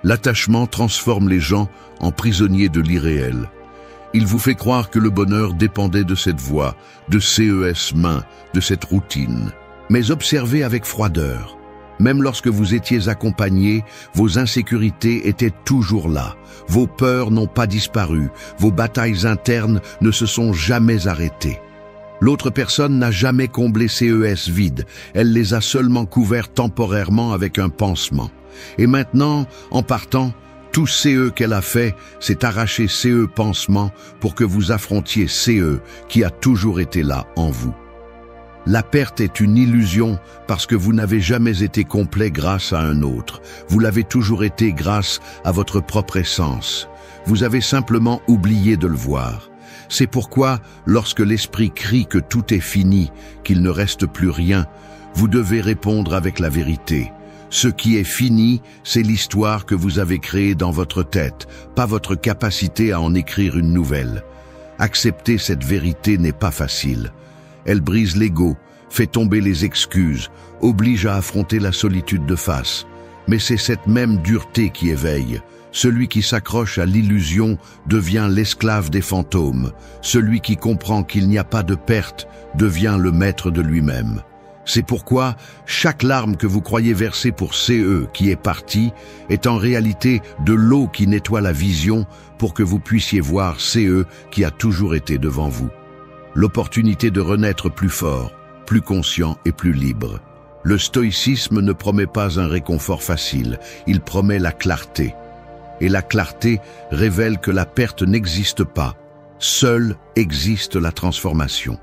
[SPEAKER 1] L'attachement transforme les gens en prisonniers de l'irréel. Il vous fait croire que le bonheur dépendait de cette voie, de CES main, de cette routine. Mais observez avec froideur. Même lorsque vous étiez accompagné, vos insécurités étaient toujours là. Vos peurs n'ont pas disparu. Vos batailles internes ne se sont jamais arrêtées. L'autre personne n'a jamais comblé CES vide. Elle les a seulement couverts temporairement avec un pansement. Et maintenant, en partant, tout CE qu'elle a fait, c'est arracher CE pansement pour que vous affrontiez CE qui a toujours été là en vous. La perte est une illusion parce que vous n'avez jamais été complet grâce à un autre. Vous l'avez toujours été grâce à votre propre essence. Vous avez simplement oublié de le voir. C'est pourquoi, lorsque l'esprit crie que tout est fini, qu'il ne reste plus rien, vous devez répondre avec la vérité. Ce qui est fini, c'est l'histoire que vous avez créée dans votre tête, pas votre capacité à en écrire une nouvelle. Accepter cette vérité n'est pas facile. Elle brise l'ego, fait tomber les excuses, oblige à affronter la solitude de face. Mais c'est cette même dureté qui éveille. Celui qui s'accroche à l'illusion devient l'esclave des fantômes. Celui qui comprend qu'il n'y a pas de perte devient le maître de lui-même. C'est pourquoi chaque larme que vous croyez verser pour CE qui est parti est en réalité de l'eau qui nettoie la vision pour que vous puissiez voir CE qui a toujours été devant vous. L'opportunité de renaître plus fort, plus conscient et plus libre. Le stoïcisme ne promet pas un réconfort facile, il promet la clarté. Et la clarté révèle que la perte n'existe pas. Seule existe la transformation.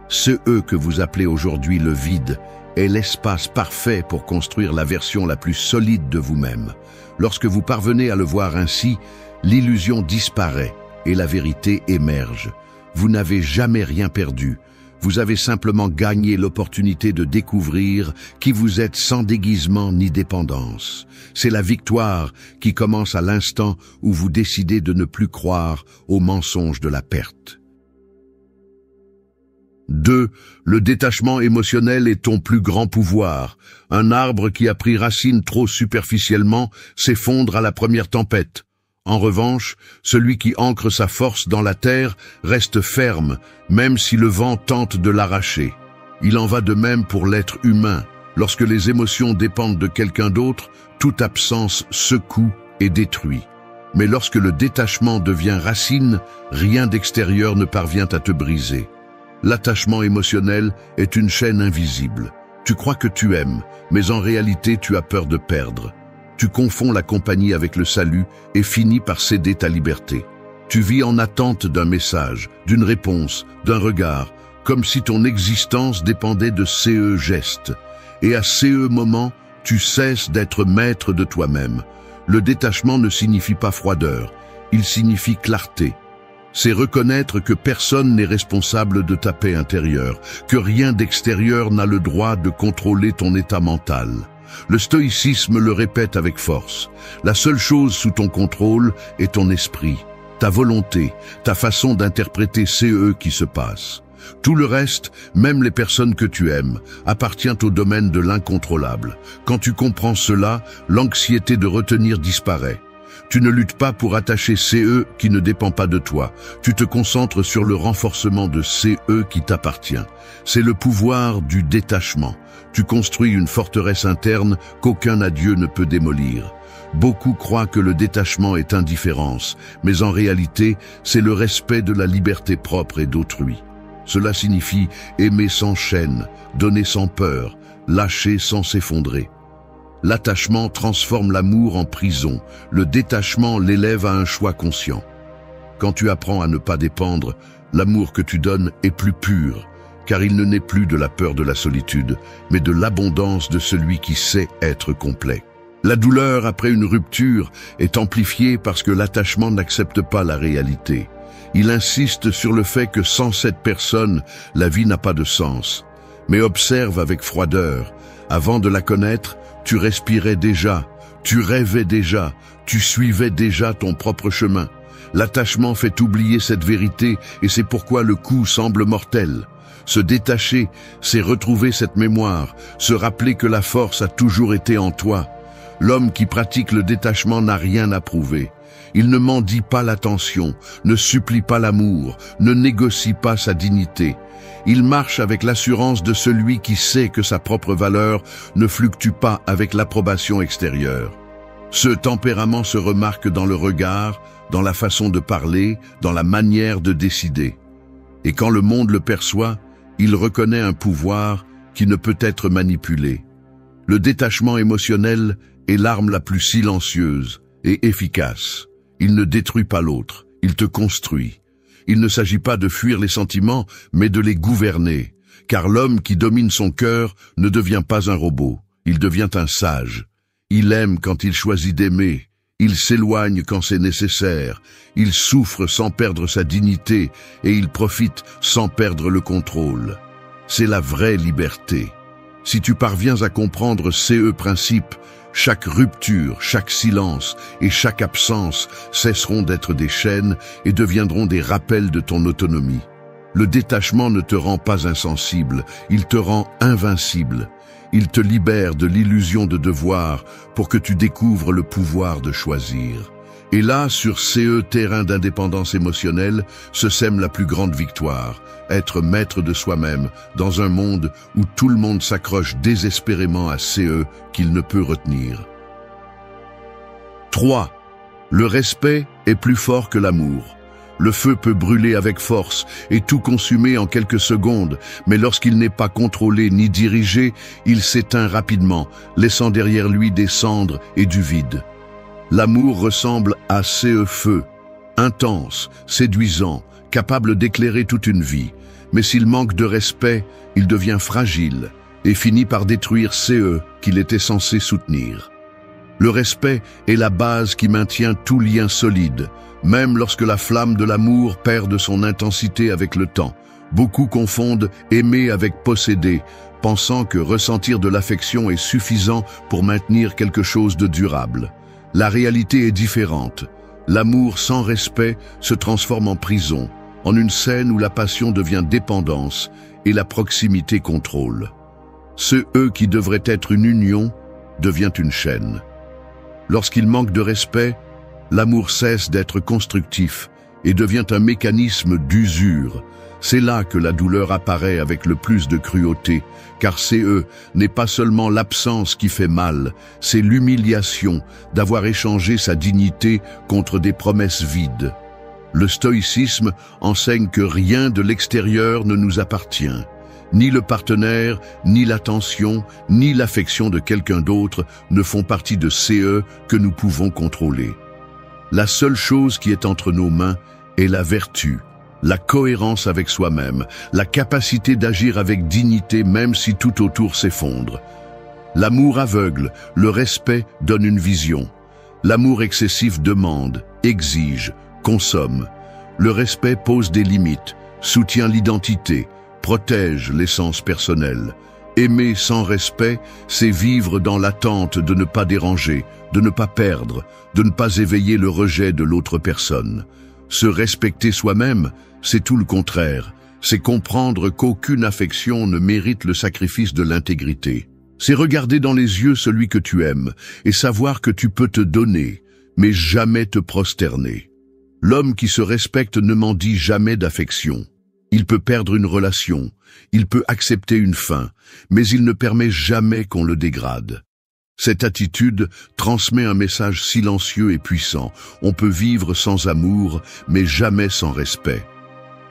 [SPEAKER 1] Ce « que vous appelez aujourd'hui le vide est l'espace parfait pour construire la version la plus solide de vous-même. Lorsque vous parvenez à le voir ainsi, l'illusion disparaît et la vérité émerge. Vous n'avez jamais rien perdu. Vous avez simplement gagné l'opportunité de découvrir qui vous êtes sans déguisement ni dépendance. C'est la victoire qui commence à l'instant où vous décidez de ne plus croire aux mensonges de la perte. 2. Le détachement émotionnel est ton plus grand pouvoir. Un arbre qui a pris racine trop superficiellement s'effondre à la première tempête. En revanche, celui qui ancre sa force dans la terre reste ferme, même si le vent tente de l'arracher. Il en va de même pour l'être humain. Lorsque les émotions dépendent de quelqu'un d'autre, toute absence secoue et détruit. Mais lorsque le détachement devient racine, rien d'extérieur ne parvient à te briser. L'attachement émotionnel est une chaîne invisible. Tu crois que tu aimes, mais en réalité tu as peur de perdre. Tu confonds la compagnie avec le salut et finis par céder ta liberté. Tu vis en attente d'un message, d'une réponse, d'un regard, comme si ton existence dépendait de ces gestes. Et à ces moments, tu cesses d'être maître de toi-même. Le détachement ne signifie pas froideur, il signifie clarté. C'est reconnaître que personne n'est responsable de ta paix intérieure, que rien d'extérieur n'a le droit de contrôler ton état mental. Le stoïcisme le répète avec force. La seule chose sous ton contrôle est ton esprit, ta volonté, ta façon d'interpréter ce qui se passe. Tout le reste, même les personnes que tu aimes, appartient au domaine de l'incontrôlable. Quand tu comprends cela, l'anxiété de retenir disparaît. Tu ne luttes pas pour attacher CE qui ne dépend pas de toi. Tu te concentres sur le renforcement de CE qui t'appartient. C'est le pouvoir du détachement. Tu construis une forteresse interne qu'aucun adieu ne peut démolir. Beaucoup croient que le détachement est indifférence, mais en réalité, c'est le respect de la liberté propre et d'autrui. Cela signifie aimer sans chaîne, donner sans peur, lâcher sans s'effondrer. L'attachement transforme l'amour en prison, le détachement l'élève à un choix conscient. Quand tu apprends à ne pas dépendre, l'amour que tu donnes est plus pur, car il ne naît plus de la peur de la solitude, mais de l'abondance de celui qui sait être complet. La douleur après une rupture est amplifiée parce que l'attachement n'accepte pas la réalité. Il insiste sur le fait que sans cette personne, la vie n'a pas de sens. Mais observe avec froideur. Avant de la connaître, tu respirais déjà, tu rêvais déjà, tu suivais déjà ton propre chemin. L'attachement fait oublier cette vérité et c'est pourquoi le coup semble mortel. Se détacher, c'est retrouver cette mémoire, se rappeler que la force a toujours été en toi. L'homme qui pratique le détachement n'a rien à prouver. Il ne mendie pas l'attention, ne supplie pas l'amour, ne négocie pas sa dignité. Il marche avec l'assurance de celui qui sait que sa propre valeur ne fluctue pas avec l'approbation extérieure. Ce tempérament se remarque dans le regard, dans la façon de parler, dans la manière de décider. Et quand le monde le perçoit, il reconnaît un pouvoir qui ne peut être manipulé. Le détachement émotionnel est l'arme la plus silencieuse et efficace. Il ne détruit pas l'autre, il te construit. Il ne s'agit pas de fuir les sentiments, mais de les gouverner. Car l'homme qui domine son cœur ne devient pas un robot, il devient un sage. Il aime quand il choisit d'aimer, il s'éloigne quand c'est nécessaire, il souffre sans perdre sa dignité et il profite sans perdre le contrôle. C'est la vraie liberté. Si tu parviens à comprendre ces principes, chaque rupture, chaque silence et chaque absence cesseront d'être des chaînes et deviendront des rappels de ton autonomie. Le détachement ne te rend pas insensible, il te rend invincible. Il te libère de l'illusion de devoir pour que tu découvres le pouvoir de choisir. Et là, sur ce terrain d'indépendance émotionnelle, se sème la plus grande victoire, être maître de soi-même dans un monde où tout le monde s'accroche désespérément à ce qu'il ne peut retenir. 3. Le respect est plus fort que l'amour. Le feu peut brûler avec force et tout consumer en quelques secondes, mais lorsqu'il n'est pas contrôlé ni dirigé, il s'éteint rapidement, laissant derrière lui des cendres et du vide. L'amour ressemble à ce feu, intense, séduisant, capable d'éclairer toute une vie. Mais s'il manque de respect, il devient fragile et finit par détruire ce qu'il était censé soutenir. Le respect est la base qui maintient tout lien solide, même lorsque la flamme de l'amour perd de son intensité avec le temps. Beaucoup confondent aimer avec posséder, pensant que ressentir de l'affection est suffisant pour maintenir quelque chose de durable. La réalité est différente. L'amour sans respect se transforme en prison, en une scène où la passion devient dépendance et la proximité contrôle. Ce « qui devrait être une union devient une chaîne. Lorsqu'il manque de respect, l'amour cesse d'être constructif et devient un mécanisme d'usure. C'est là que la douleur apparaît avec le plus de cruauté, car ce n'est pas seulement l'absence qui fait mal, c'est l'humiliation d'avoir échangé sa dignité contre des promesses vides. Le stoïcisme enseigne que rien de l'extérieur ne nous appartient. Ni le partenaire, ni l'attention, ni l'affection de quelqu'un d'autre ne font partie de ce que nous pouvons contrôler. La seule chose qui est entre nos mains est la vertu, la cohérence avec soi-même, la capacité d'agir avec dignité même si tout autour s'effondre. L'amour aveugle, le respect donne une vision. L'amour excessif demande, exige, consomme. Le respect pose des limites, soutient l'identité, protège l'essence personnelle. Aimer sans respect, c'est vivre dans l'attente de ne pas déranger, de ne pas perdre, de ne pas éveiller le rejet de l'autre personne. Se respecter soi-même, c'est tout le contraire. C'est comprendre qu'aucune affection ne mérite le sacrifice de l'intégrité. C'est regarder dans les yeux celui que tu aimes et savoir que tu peux te donner, mais jamais te prosterner. L'homme qui se respecte ne mendie jamais d'affection. Il peut perdre une relation, il peut accepter une fin, mais il ne permet jamais qu'on le dégrade. Cette attitude transmet un message silencieux et puissant. On peut vivre sans amour, mais jamais sans respect.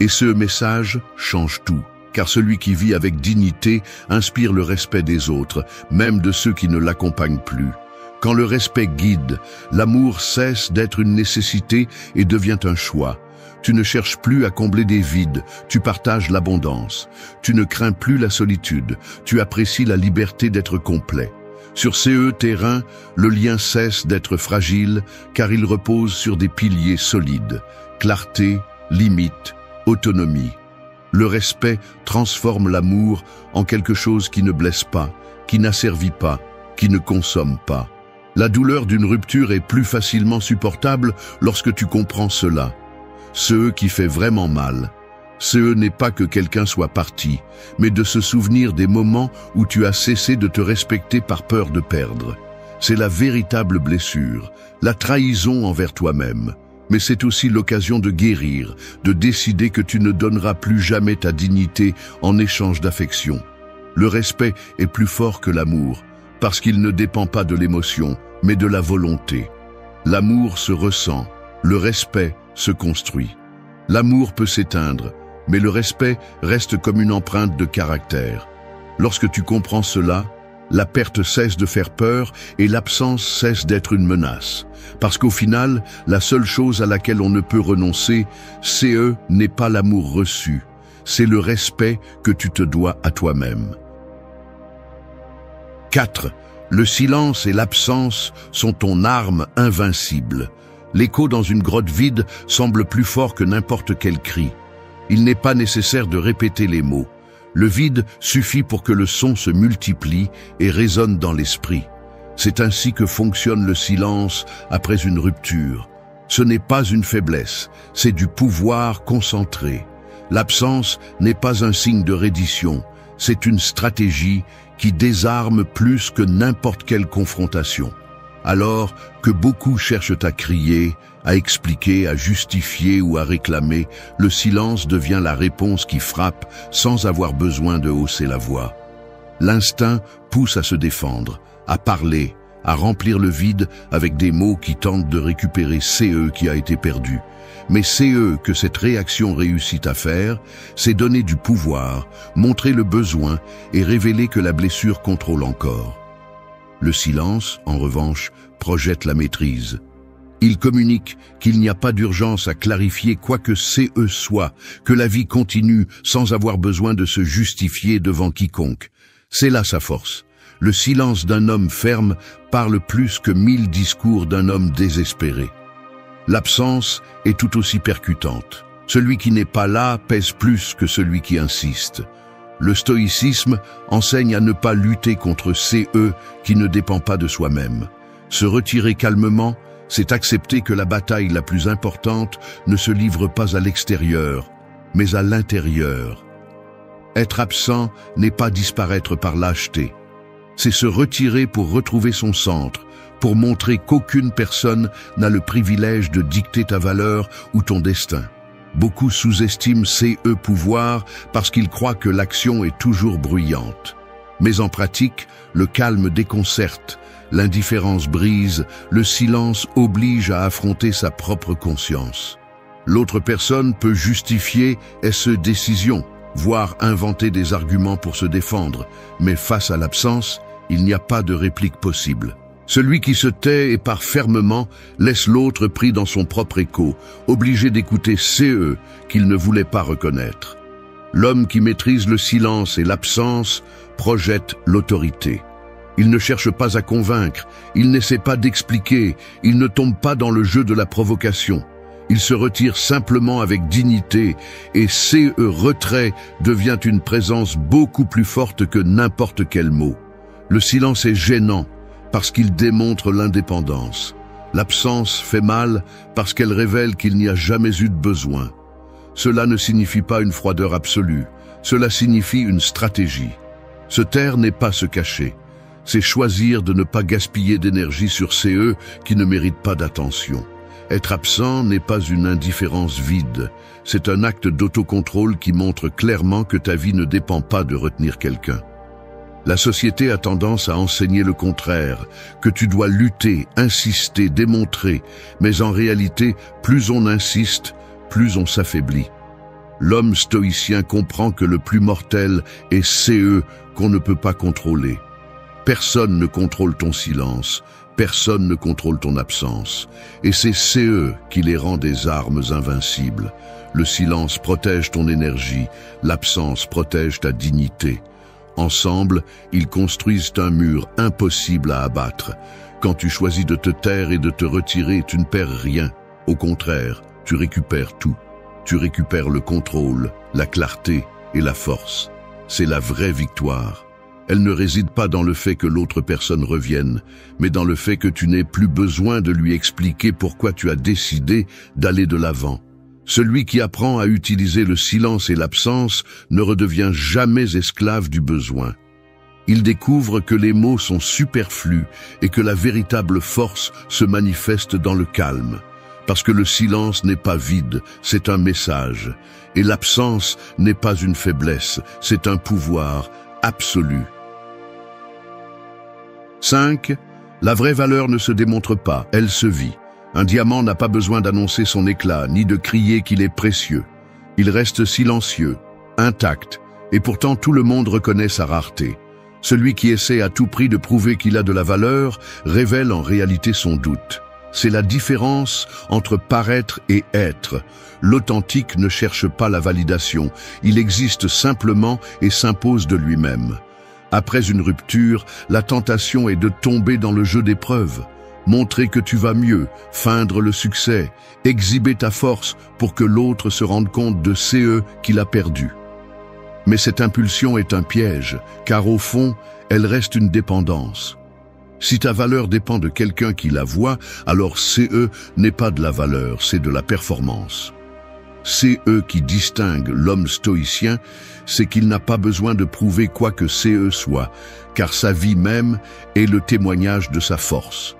[SPEAKER 1] Et ce message change tout, car celui qui vit avec dignité inspire le respect des autres, même de ceux qui ne l'accompagnent plus. Quand le respect guide, l'amour cesse d'être une nécessité et devient un choix. Tu ne cherches plus à combler des vides, tu partages l'abondance. Tu ne crains plus la solitude, tu apprécies la liberté d'être complet. Sur ce terrain, le lien cesse d'être fragile car il repose sur des piliers solides. Clarté, limite, autonomie. Le respect transforme l'amour en quelque chose qui ne blesse pas, qui n'asservit pas, qui ne consomme pas. La douleur d'une rupture est plus facilement supportable lorsque tu comprends cela. Ce qui fait vraiment mal, ce n'est pas que quelqu'un soit parti, mais de se souvenir des moments où tu as cessé de te respecter par peur de perdre. C'est la véritable blessure, la trahison envers toi-même. Mais c'est aussi l'occasion de guérir, de décider que tu ne donneras plus jamais ta dignité en échange d'affection. Le respect est plus fort que l'amour, parce qu'il ne dépend pas de l'émotion, mais de la volonté. L'amour se ressent, le respect se construit. L'amour peut s'éteindre, mais le respect reste comme une empreinte de caractère. Lorsque tu comprends cela, la perte cesse de faire peur et l'absence cesse d'être une menace. Parce qu'au final, la seule chose à laquelle on ne peut renoncer, n'est pas l'amour reçu, c'est le respect que tu te dois à toi-même. 4. Le silence et l'absence sont ton arme invincible. L'écho dans une grotte vide semble plus fort que n'importe quel cri. Il n'est pas nécessaire de répéter les mots. Le vide suffit pour que le son se multiplie et résonne dans l'esprit. C'est ainsi que fonctionne le silence après une rupture. Ce n'est pas une faiblesse, c'est du pouvoir concentré. L'absence n'est pas un signe de reddition, c'est une stratégie qui désarme plus que n'importe quelle confrontation. Alors que beaucoup cherchent à crier, à expliquer, à justifier ou à réclamer, le silence devient la réponse qui frappe sans avoir besoin de hausser la voix. L'instinct pousse à se défendre, à parler, à remplir le vide avec des mots qui tentent de récupérer CE qui a été perdu. Mais CE que cette réaction réussit à faire, c'est donner du pouvoir, montrer le besoin et révéler que la blessure contrôle encore. Le silence, en revanche, projette la maîtrise. Il communique qu'il n'y a pas d'urgence à clarifier quoi que CE soit, que la vie continue sans avoir besoin de se justifier devant quiconque. C'est là sa force. Le silence d'un homme ferme parle plus que 1000 discours d'un homme désespéré. L'absence est tout aussi percutante. Celui qui n'est pas là pèse plus que celui qui insiste. Le stoïcisme enseigne à ne pas lutter contre CE qui ne dépend pas de soi-même. Se retirer calmement, c'est accepter que la bataille la plus importante ne se livre pas à l'extérieur, mais à l'intérieur. Être absent n'est pas disparaître par lâcheté. C'est se retirer pour retrouver son centre, pour montrer qu'aucune personne n'a le privilège de dicter ta valeur ou ton destin. Beaucoup sous-estiment CE pouvoir parce qu'ils croient que l'action est toujours bruyante. Mais en pratique, le calme déconcerte, l'indifférence brise, le silence oblige à affronter sa propre conscience. L'autre personne peut justifier ses décisions, voire inventer des arguments pour se défendre, mais face à l'absence, il n'y a pas de réplique possible. Celui qui se tait et part fermement laisse l'autre pris dans son propre écho, obligé d'écouter CE qu'il ne voulait pas reconnaître. L'homme qui maîtrise le silence et l'absence projette l'autorité. Il ne cherche pas à convaincre, il n'essaie pas d'expliquer, il ne tombe pas dans le jeu de la provocation. Il se retire simplement avec dignité et CE retrait devient une présence beaucoup plus forte que n'importe quel mot. Le silence est gênant parce qu'il démontre l'indépendance. L'absence fait mal parce qu'elle révèle qu'il n'y a jamais eu de besoin. Cela ne signifie pas une froideur absolue, cela signifie une stratégie. Se taire n'est pas se cacher, c'est choisir de ne pas gaspiller d'énergie sur CE qui ne méritent pas d'attention. Être absent n'est pas une indifférence vide, c'est un acte d'autocontrôle qui montre clairement que ta vie ne dépend pas de retenir quelqu'un. La société a tendance à enseigner le contraire, que tu dois lutter, insister, démontrer, mais en réalité, plus on insiste, plus on s'affaiblit. L'homme stoïcien comprend que le plus mortel est CE qu'on ne peut pas contrôler. Personne ne contrôle ton silence, personne ne contrôle ton absence, et c'est CE qui les rend des armes invincibles. Le silence protège ton énergie, l'absence protège ta dignité. Ensemble, ils construisent un mur impossible à abattre. Quand tu choisis de te taire et de te retirer, tu ne perds rien. Au contraire, tu récupères tout. Tu récupères le contrôle, la clarté et la force. C'est la vraie victoire. Elle ne réside pas dans le fait que l'autre personne revienne, mais dans le fait que tu n'aies plus besoin de lui expliquer pourquoi tu as décidé d'aller de l'avant. Celui qui apprend à utiliser le silence et l'absence ne redevient jamais esclave du besoin. Il découvre que les mots sont superflus et que la véritable force se manifeste dans le calme. Parce que le silence n'est pas vide, c'est un message. Et l'absence n'est pas une faiblesse, c'est un pouvoir absolu. 5. La vraie valeur ne se démontre pas, elle se vit. Un diamant n'a pas besoin d'annoncer son éclat, ni de crier qu'il est précieux. Il reste silencieux, intact, et pourtant tout le monde reconnaît sa rareté. Celui qui essaie à tout prix de prouver qu'il a de la valeur révèle en réalité son doute. C'est la différence entre paraître et être. L'authentique ne cherche pas la validation, il existe simplement et s'impose de lui-même. Après une rupture, la tentation est de tomber dans le jeu d'épreuve. Montrer que tu vas mieux, feindre le succès, exhiber ta force pour que l'autre se rende compte de CE qu'il a perdu. Mais cette impulsion est un piège, car au fond, elle reste une dépendance. Si ta valeur dépend de quelqu'un qui la voit, alors CE n'est pas de la valeur, c'est de la performance. CE qui distingue l'homme stoïcien, c'est qu'il n'a pas besoin de prouver quoi que CE soit, car sa vie même est le témoignage de sa force.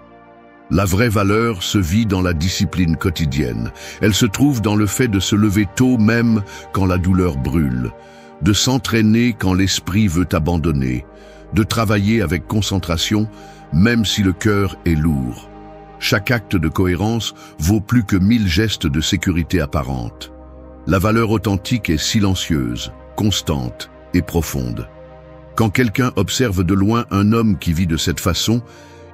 [SPEAKER 1] La vraie valeur se vit dans la discipline quotidienne. Elle se trouve dans le fait de se lever tôt même quand la douleur brûle, de s'entraîner quand l'esprit veut abandonner, de travailler avec concentration même si le cœur est lourd. Chaque acte de cohérence vaut plus que 1000 gestes de sécurité apparente. La valeur authentique est silencieuse, constante et profonde. Quand quelqu'un observe de loin un homme qui vit de cette façon,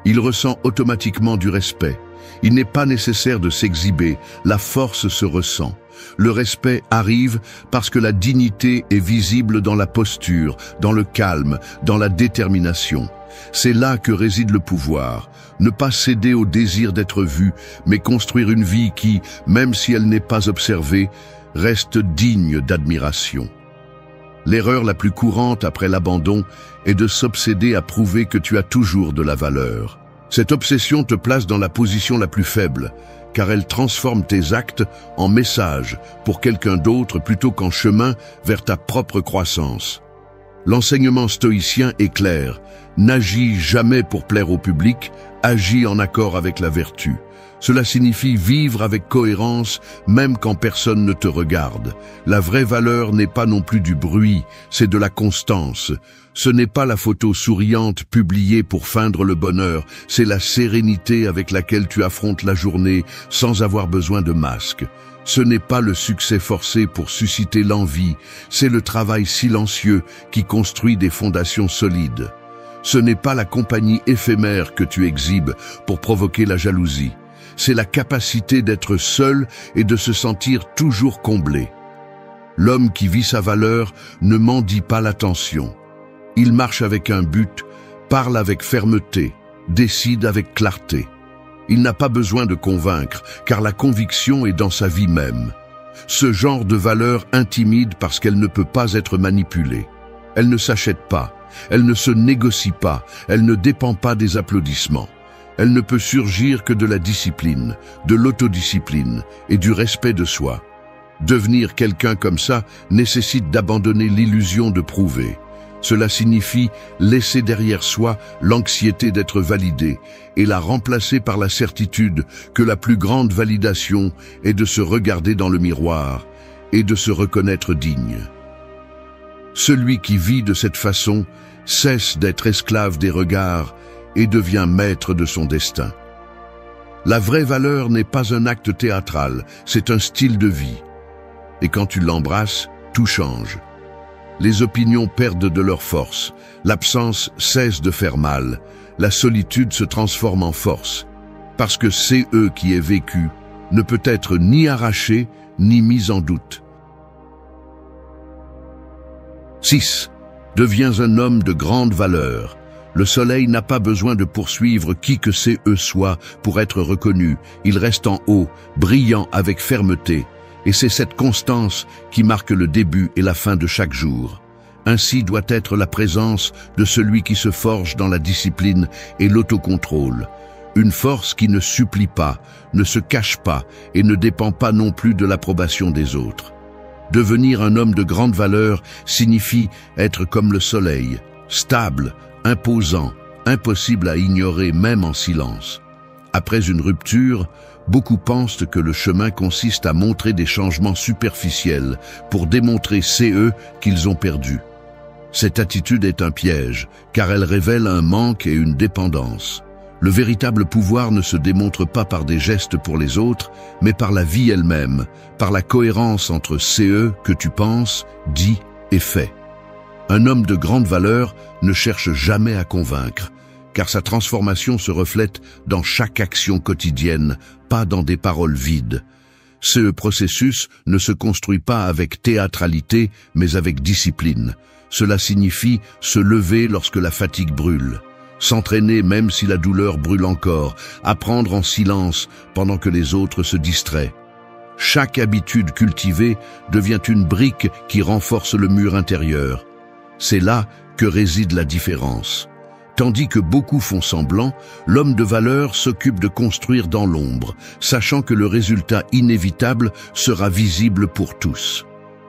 [SPEAKER 1] il ressent automatiquement du respect. Il n'est pas nécessaire de s'exhiber, la force se ressent. Le respect arrive parce que la dignité est visible dans la posture, dans le calme, dans la détermination. C'est là que réside le pouvoir. Ne pas céder au désir d'être vu, mais construire une vie qui, même si elle n'est pas observée, reste digne d'admiration. L'erreur la plus courante après l'abandon est de s'obséder à prouver que tu as toujours de la valeur. Cette obsession te place dans la position la plus faible, car elle transforme tes actes en messages pour quelqu'un d'autre plutôt qu'en chemin vers ta propre croissance. L'enseignement stoïcien est clair. N'agis jamais pour plaire au public, agis en accord avec la vertu. Cela signifie vivre avec cohérence, même quand personne ne te regarde. La vraie valeur n'est pas non plus du bruit, c'est de la constance. Ce n'est pas la photo souriante publiée pour feindre le bonheur, c'est la sérénité avec laquelle tu affrontes la journée sans avoir besoin de masque. Ce n'est pas le succès forcé pour susciter l'envie, c'est le travail silencieux qui construit des fondations solides. Ce n'est pas la compagnie éphémère que tu exhibes pour provoquer la jalousie. C'est la capacité d'être seul et de se sentir toujours comblé. L'homme qui vit sa valeur ne mendie pas l'attention. Il marche avec un but, parle avec fermeté, décide avec clarté. Il n'a pas besoin de convaincre, car la conviction est dans sa vie même. Ce genre de valeur intimide parce qu'elle ne peut pas être manipulée. Elle ne s'achète pas, elle ne se négocie pas, elle ne dépend pas des applaudissements. Elle ne peut surgir que de la discipline, de l'autodiscipline et du respect de soi. Devenir quelqu'un comme ça nécessite d'abandonner l'illusion de prouver. Cela signifie laisser derrière soi l'anxiété d'être validé et la remplacer par la certitude que la plus grande validation est de se regarder dans le miroir et de se reconnaître digne. Celui qui vit de cette façon cesse d'être esclave des regards et devient maître de son destin. La vraie valeur n'est pas un acte théâtral, c'est un style de vie. Et quand tu l'embrasses, tout change. Les opinions perdent de leur force, l'absence cesse de faire mal, la solitude se transforme en force, parce que CE qui est vécu ne peut être ni arraché ni mis en doute. 6. Deviens un homme de grande valeur. Le soleil n'a pas besoin de poursuivre qui que CE soit pour être reconnu. Il reste en haut, brillant avec fermeté. Et c'est cette constance qui marque le début et la fin de chaque jour. Ainsi doit être la présence de celui qui se forge dans la discipline et l'autocontrôle. Une force qui ne supplie pas, ne se cache pas et ne dépend pas non plus de l'approbation des autres. Devenir un homme de grande valeur signifie être comme le soleil, stable, imposant, impossible à ignorer même en silence. Après une rupture, beaucoup pensent que le chemin consiste à montrer des changements superficiels pour démontrer CE qu'ils ont perdu. Cette attitude est un piège, car elle révèle un manque et une dépendance. Le véritable pouvoir ne se démontre pas par des gestes pour les autres, mais par la vie elle-même, par la cohérence entre CE que tu penses, dis et fais. Un homme de grande valeur ne cherche jamais à convaincre, car sa transformation se reflète dans chaque action quotidienne, pas dans des paroles vides. Ce processus ne se construit pas avec théâtralité, mais avec discipline. Cela signifie se lever lorsque la fatigue brûle, s'entraîner même si la douleur brûle encore, apprendre en silence pendant que les autres se distraient. Chaque habitude cultivée devient une brique qui renforce le mur intérieur. C'est là que réside la différence. Tandis que beaucoup font semblant, l'homme de valeur s'occupe de construire dans l'ombre, sachant que le résultat inévitable sera visible pour tous.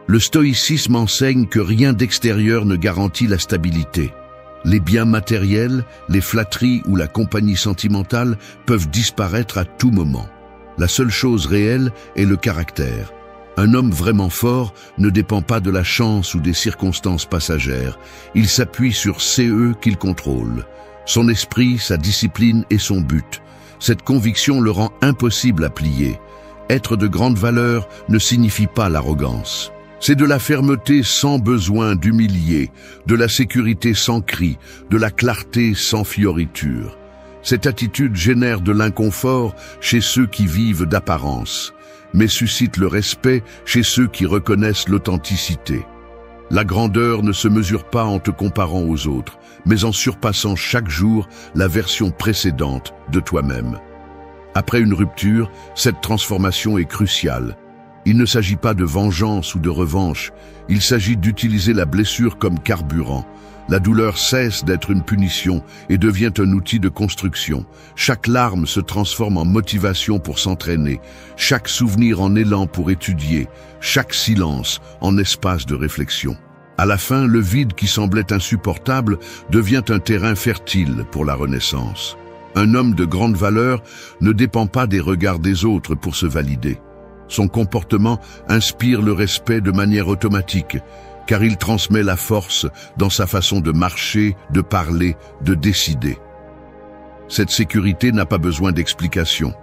[SPEAKER 1] Le stoïcisme enseigne que rien d'extérieur ne garantit la stabilité. Les biens matériels, les flatteries ou la compagnie sentimentale peuvent disparaître à tout moment. La seule chose réelle est le caractère. Un homme vraiment fort ne dépend pas de la chance ou des circonstances passagères. Il s'appuie sur CE qu'il contrôle. Son esprit, sa discipline et son but. Cette conviction le rend impossible à plier. Être de grande valeur ne signifie pas l'arrogance. C'est de la fermeté sans besoin d'humilier, de la sécurité sans cri, de la clarté sans fioriture. Cette attitude génère de l'inconfort chez ceux qui vivent d'apparence, mais suscite le respect chez ceux qui reconnaissent l'authenticité. La grandeur ne se mesure pas en te comparant aux autres, mais en surpassant chaque jour la version précédente de toi-même. Après une rupture, cette transformation est cruciale. Il ne s'agit pas de vengeance ou de revanche, il s'agit d'utiliser la blessure comme carburant. La douleur cesse d'être une punition et devient un outil de construction. Chaque larme se transforme en motivation pour s'entraîner, chaque souvenir en élan pour étudier, chaque silence en espace de réflexion. À la fin, le vide qui semblait insupportable devient un terrain fertile pour la renaissance. Un homme de grande valeur ne dépend pas des regards des autres pour se valider. Son comportement inspire le respect de manière automatique, car il transmet la force dans sa façon de marcher, de parler, de décider. Cette sécurité n'a pas besoin d'explication.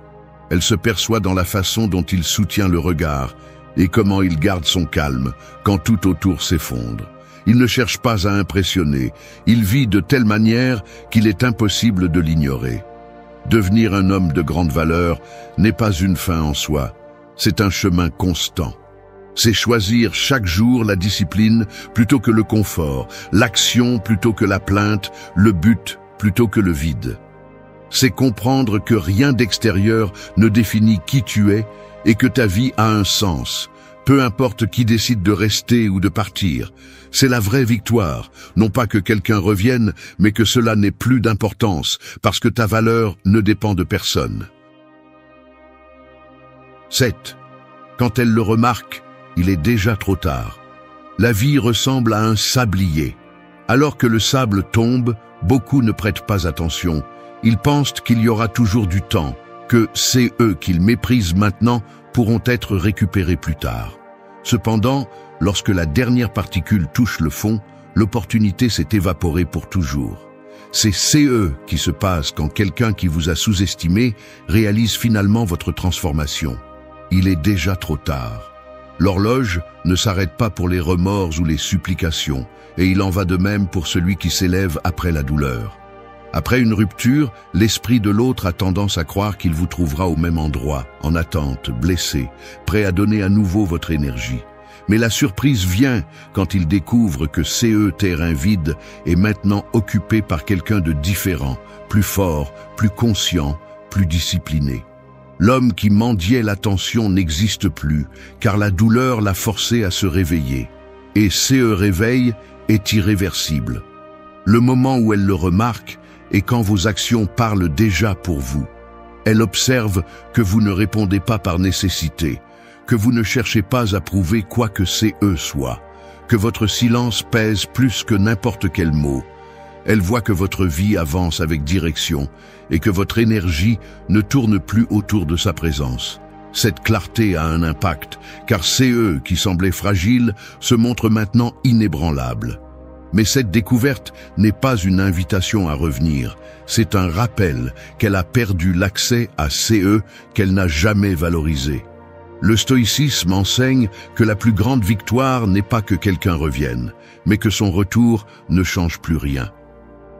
[SPEAKER 1] Elle se perçoit dans la façon dont il soutient le regard et comment il garde son calme quand tout autour s'effondre. Il ne cherche pas à impressionner, il vit de telle manière qu'il est impossible de l'ignorer. Devenir un homme de grande valeur n'est pas une fin en soi. C'est un chemin constant. C'est choisir chaque jour la discipline plutôt que le confort, l'action plutôt que la plainte, le but plutôt que le vide. C'est comprendre que rien d'extérieur ne définit qui tu es et que ta vie a un sens, peu importe qui décide de rester ou de partir. C'est la vraie victoire, non pas que quelqu'un revienne, mais que cela n'ait plus d'importance, parce que ta valeur ne dépend de personne. 7. Quand elle le remarque, il est déjà trop tard. La vie ressemble à un sablier. Alors que le sable tombe, beaucoup ne prêtent pas attention. Ils pensent qu'il y aura toujours du temps, que c'est eux qu'ils méprisent maintenant pourront être récupérés plus tard. Cependant, lorsque la dernière particule touche le fond, l'opportunité s'est évaporée pour toujours. C'est CE qui se passe quand quelqu'un qui vous a sous-estimé réalise finalement votre transformation. Il est déjà trop tard. L'horloge ne s'arrête pas pour les remords ou les supplications, et il en va de même pour celui qui s'élève après la douleur. Après une rupture, l'esprit de l'autre a tendance à croire qu'il vous trouvera au même endroit, en attente, blessé, prêt à donner à nouveau votre énergie. Mais la surprise vient quand il découvre que CE terrain vide est maintenant occupé par quelqu'un de différent, plus fort, plus conscient, plus discipliné. L'homme qui mendiait l'attention n'existe plus, car la douleur l'a forcé à se réveiller. Et CE réveil est irréversible. Le moment où elle le remarque est quand vos actions parlent déjà pour vous. Elle observe que vous ne répondez pas par nécessité, que vous ne cherchez pas à prouver quoi que CE soit, que votre silence pèse plus que n'importe quel mot. Elle voit que votre vie avance avec direction et que votre énergie ne tourne plus autour de sa présence. Cette clarté a un impact, car CE, qui semblait fragile, se montre maintenant inébranlable. Mais cette découverte n'est pas une invitation à revenir, c'est un rappel qu'elle a perdu l'accès à CE qu'elle n'a jamais valorisé. Le stoïcisme enseigne que la plus grande victoire n'est pas que quelqu'un revienne, mais que son retour ne change plus rien.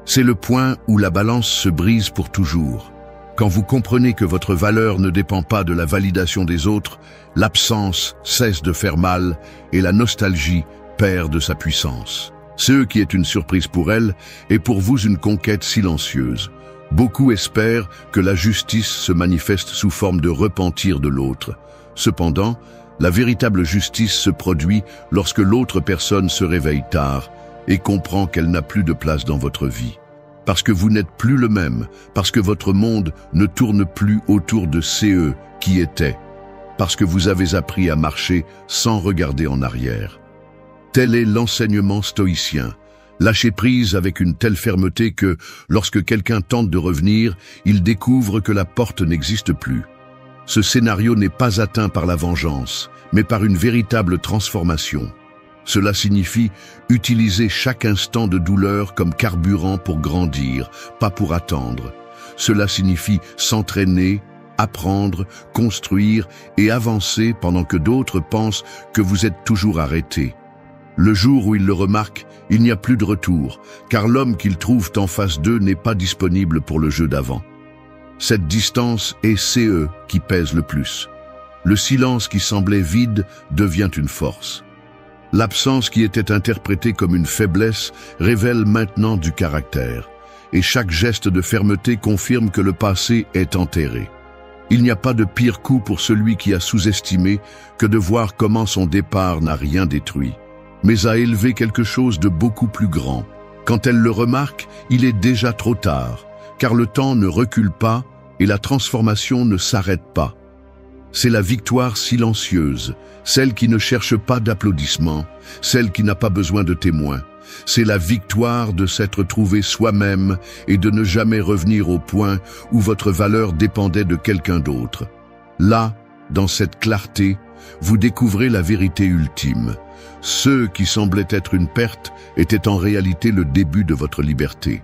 [SPEAKER 1] C'est le point où la balance se brise pour toujours. Quand vous comprenez que votre valeur ne dépend pas de la validation des autres, l'absence cesse de faire mal et la nostalgie perd de sa puissance. CE qui est une surprise pour elle est pour vous une conquête silencieuse. Beaucoup espèrent que la justice se manifeste sous forme de repentir de l'autre. Cependant, la véritable justice se produit lorsque l'autre personne se réveille tard et comprend qu'elle n'a plus de place dans votre vie. parce que vous n'êtes plus le même, parce que votre monde ne tourne plus autour de CE qui étaient, parce que vous avez appris à marcher sans regarder en arrière. Tel est l'enseignement stoïcien. Lâcher prise avec une telle fermeté que, lorsque quelqu'un tente de revenir, il découvre que la porte n'existe plus. Ce scénario n'est pas atteint par la vengeance, mais par une véritable transformation. Cela signifie utiliser chaque instant de douleur comme carburant pour grandir, pas pour attendre. Cela signifie s'entraîner, apprendre, construire et avancer pendant que d'autres pensent que vous êtes toujours arrêté. Le jour où ils le remarquent, il n'y a plus de retour, car l'homme qu'ils trouvent en face d'eux n'est pas disponible pour le jeu d'avant. Cette distance est CE qui pèse le plus. Le silence qui semblait vide devient une force. L'absence qui était interprétée comme une faiblesse révèle maintenant du caractère, et chaque geste de fermeté confirme que le passé est enterré. Il n'y a pas de pire coup pour celui qui a sous-estimé que de voir comment son départ n'a rien détruit, mais a élevé quelque chose de beaucoup plus grand. Quand elle le remarque, il est déjà trop tard, car le temps ne recule pas et la transformation ne s'arrête pas. C'est la victoire silencieuse, celle qui ne cherche pas d'applaudissements, celle qui n'a pas besoin de témoins. C'est la victoire de s'être trouvé soi-même et de ne jamais revenir au point où votre valeur dépendait de quelqu'un d'autre. Là, dans cette clarté, vous découvrez la vérité ultime. Ceux qui semblaient être une perte étaient en réalité le début de votre liberté.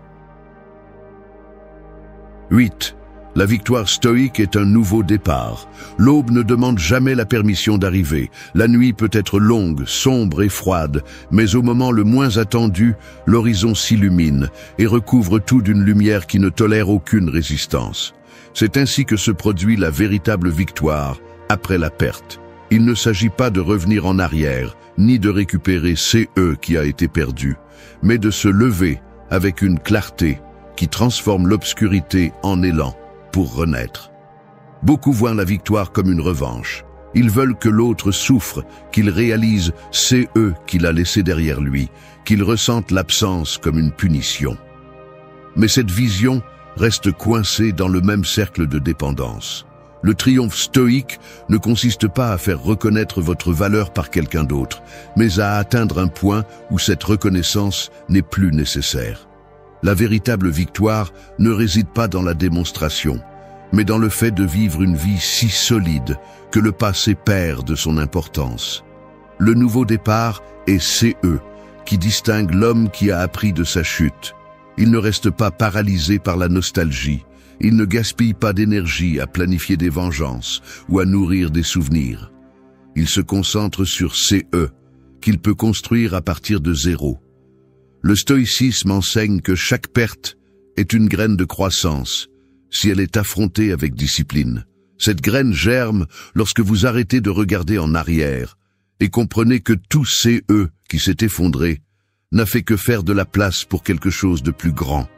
[SPEAKER 1] 8. La victoire stoïque est un nouveau départ. L'aube ne demande jamais la permission d'arriver. La nuit peut être longue, sombre et froide, mais au moment le moins attendu, l'horizon s'illumine et recouvre tout d'une lumière qui ne tolère aucune résistance. C'est ainsi que se produit la véritable victoire après la perte. Il ne s'agit pas de revenir en arrière, ni de récupérer CE qui a été perdu, mais de se lever avec une clarté qui transforme l'obscurité en élan pour renaître. Beaucoup voient la victoire comme une revanche. Ils veulent que l'autre souffre, qu'il réalise CE qu'il a laissé derrière lui, qu'il ressente l'absence comme une punition. Mais cette vision reste coincée dans le même cercle de dépendance. Le triomphe stoïque ne consiste pas à faire reconnaître votre valeur par quelqu'un d'autre, mais à atteindre un point où cette reconnaissance n'est plus nécessaire. La véritable victoire ne réside pas dans la démonstration, mais dans le fait de vivre une vie si solide que le passé perd de son importance. Le nouveau départ est CE, qui distingue l'homme qui a appris de sa chute. Il ne reste pas paralysé par la nostalgie. Il ne gaspille pas d'énergie à planifier des vengeances ou à nourrir des souvenirs. Il se concentre sur CE, qu'il peut construire à partir de zéro. Le stoïcisme enseigne que chaque perte est une graine de croissance, si elle est affrontée avec discipline. Cette graine germe lorsque vous arrêtez de regarder en arrière et comprenez que tout CE qui s'est effondré n'a fait que faire de la place pour quelque chose de plus grand.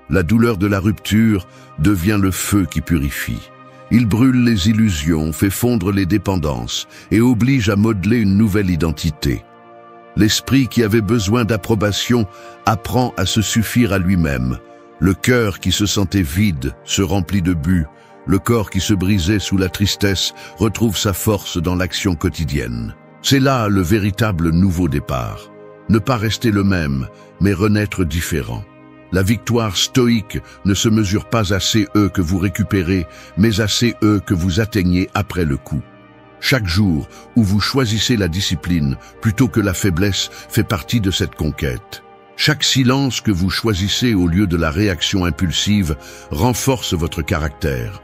[SPEAKER 1] La douleur de la rupture devient le feu qui purifie. Il brûle les illusions, fait fondre les dépendances et oblige à modeler une nouvelle identité. L'esprit qui avait besoin d'approbation apprend à se suffire à lui-même. Le cœur qui se sentait vide se remplit de but. Le corps qui se brisait sous la tristesse retrouve sa force dans l'action quotidienne. C'est là le véritable nouveau départ. Ne pas rester le même, mais renaître différent. La victoire stoïque ne se mesure pas à CE que vous récupérez, mais à CE que vous atteignez après le coup. Chaque jour où vous choisissez la discipline plutôt que la faiblesse fait partie de cette conquête. Chaque silence que vous choisissez au lieu de la réaction impulsive renforce votre caractère.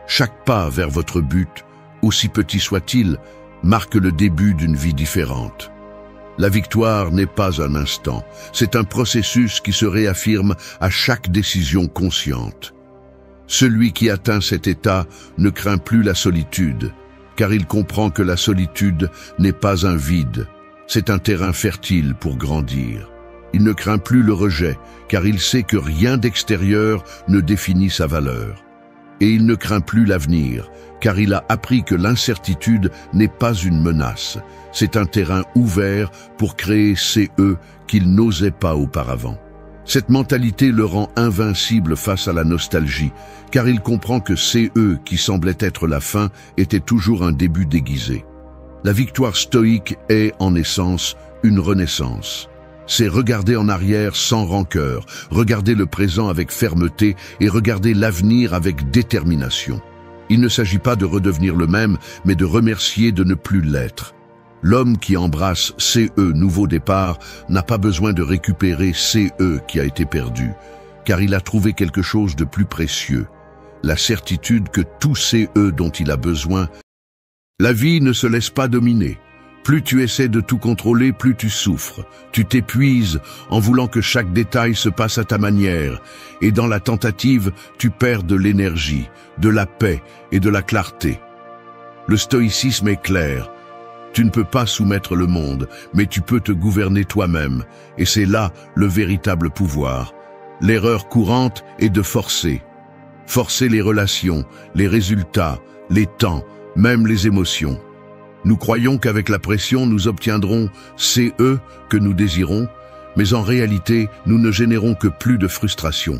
[SPEAKER 1] Chaque pas vers votre but, aussi petit soit-il, marque le début d'une vie différente. La victoire n'est pas un instant, c'est un processus qui se réaffirme à chaque décision consciente. Celui qui atteint cet état ne craint plus la solitude, car il comprend que la solitude n'est pas un vide, c'est un terrain fertile pour grandir. Il ne craint plus le rejet, car il sait que rien d'extérieur ne définit sa valeur. Et il ne craint plus l'avenir, car il a appris que l'incertitude n'est pas une menace, c'est un terrain ouvert pour créer CE qu'il n'osait pas auparavant. Cette mentalité le rend invincible face à la nostalgie, car il comprend que CE, qui semblait être la fin, était toujours un début déguisé. La victoire stoïque est, en essence, une renaissance. C'est regarder en arrière sans rancœur, regarder le présent avec fermeté et regarder l'avenir avec détermination. Il ne s'agit pas de redevenir le même, mais de remercier de ne plus l'être. L'homme qui embrasse CE, nouveau départ, n'a pas besoin de récupérer CE qui a été perdu, car il a trouvé quelque chose de plus précieux, la certitude que tout CE dont il a besoin. La vie ne se laisse pas dominer. Plus tu essaies de tout contrôler, plus tu souffres. Tu t'épuises en voulant que chaque détail se passe à ta manière, et dans la tentative, tu perds de l'énergie, de la paix et de la clarté. Le stoïcisme est clair. Tu ne peux pas soumettre le monde, mais tu peux te gouverner toi-même, et c'est là le véritable pouvoir. L'erreur courante est de forcer. Forcer les relations, les résultats, les temps, même les émotions. Nous croyons qu'avec la pression, nous obtiendrons CE que nous désirons, mais en réalité, nous ne générons que plus de frustration.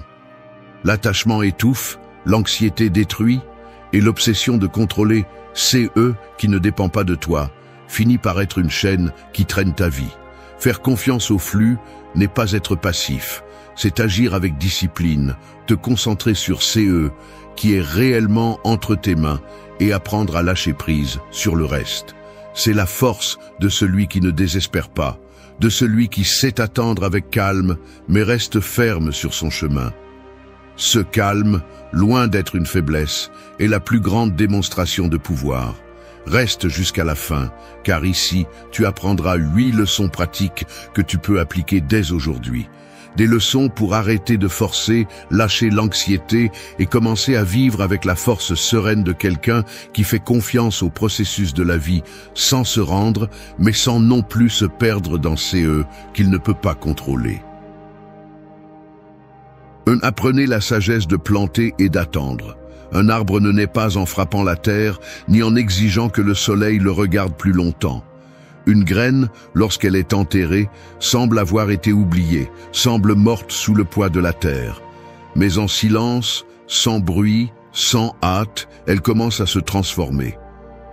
[SPEAKER 1] L'attachement étouffe, l'anxiété détruit, et l'obsession de contrôler CE qui ne dépend pas de toi finit par être une chaîne qui traîne ta vie. Faire confiance au flux n'est pas être passif, c'est agir avec discipline, te concentrer sur CE qui est réellement entre tes mains et apprendre à lâcher prise sur le reste. C'est la force de celui qui ne désespère pas, de celui qui sait attendre avec calme mais reste ferme sur son chemin. Ce calme, loin d'être une faiblesse, est la plus grande démonstration de pouvoir. Reste jusqu'à la fin, car ici, tu apprendras 8 leçons pratiques que tu peux appliquer dès aujourd'hui. Des leçons pour arrêter de forcer, lâcher l'anxiété et commencer à vivre avec la force sereine de quelqu'un qui fait confiance au processus de la vie, sans se rendre, mais sans non plus se perdre dans CE qu'il ne peut pas contrôler. Apprenez la sagesse de planter et d'attendre. Un arbre ne naît pas en frappant la terre, ni en exigeant que le soleil le regarde plus longtemps. Une graine, lorsqu'elle est enterrée, semble avoir été oubliée, semble morte sous le poids de la terre. Mais en silence, sans bruit, sans hâte, elle commence à se transformer.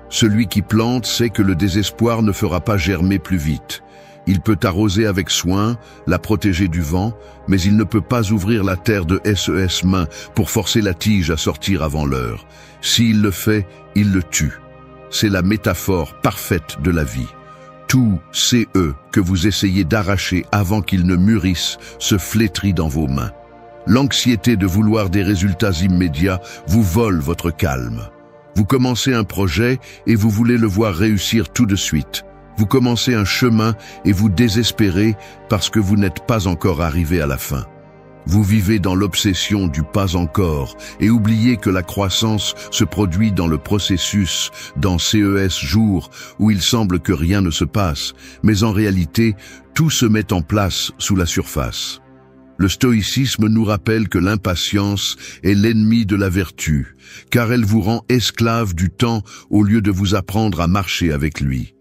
[SPEAKER 1] Celui qui plante sait que le désespoir ne fera pas germer plus vite. Il peut arroser avec soin, la protéger du vent, mais il ne peut pas ouvrir la terre de ses mains pour forcer la tige à sortir avant l'heure. S'il le fait, il le tue. C'est la métaphore parfaite de la vie. Tout CE que vous essayez d'arracher avant qu'il ne mûrisse se flétrit dans vos mains. L'anxiété de vouloir des résultats immédiats vous vole votre calme. Vous commencez un projet et vous voulez le voir réussir tout de suite. Vous commencez un chemin et vous désespérez parce que vous n'êtes pas encore arrivé à la fin. Vous vivez dans l'obsession du pas encore et oubliez que la croissance se produit dans le processus, dans ces jours où il semble que rien ne se passe, mais en réalité, tout se met en place sous la surface. Le stoïcisme nous rappelle que l'impatience est l'ennemi de la vertu, car elle vous rend esclave du temps au lieu de vous apprendre à marcher avec lui.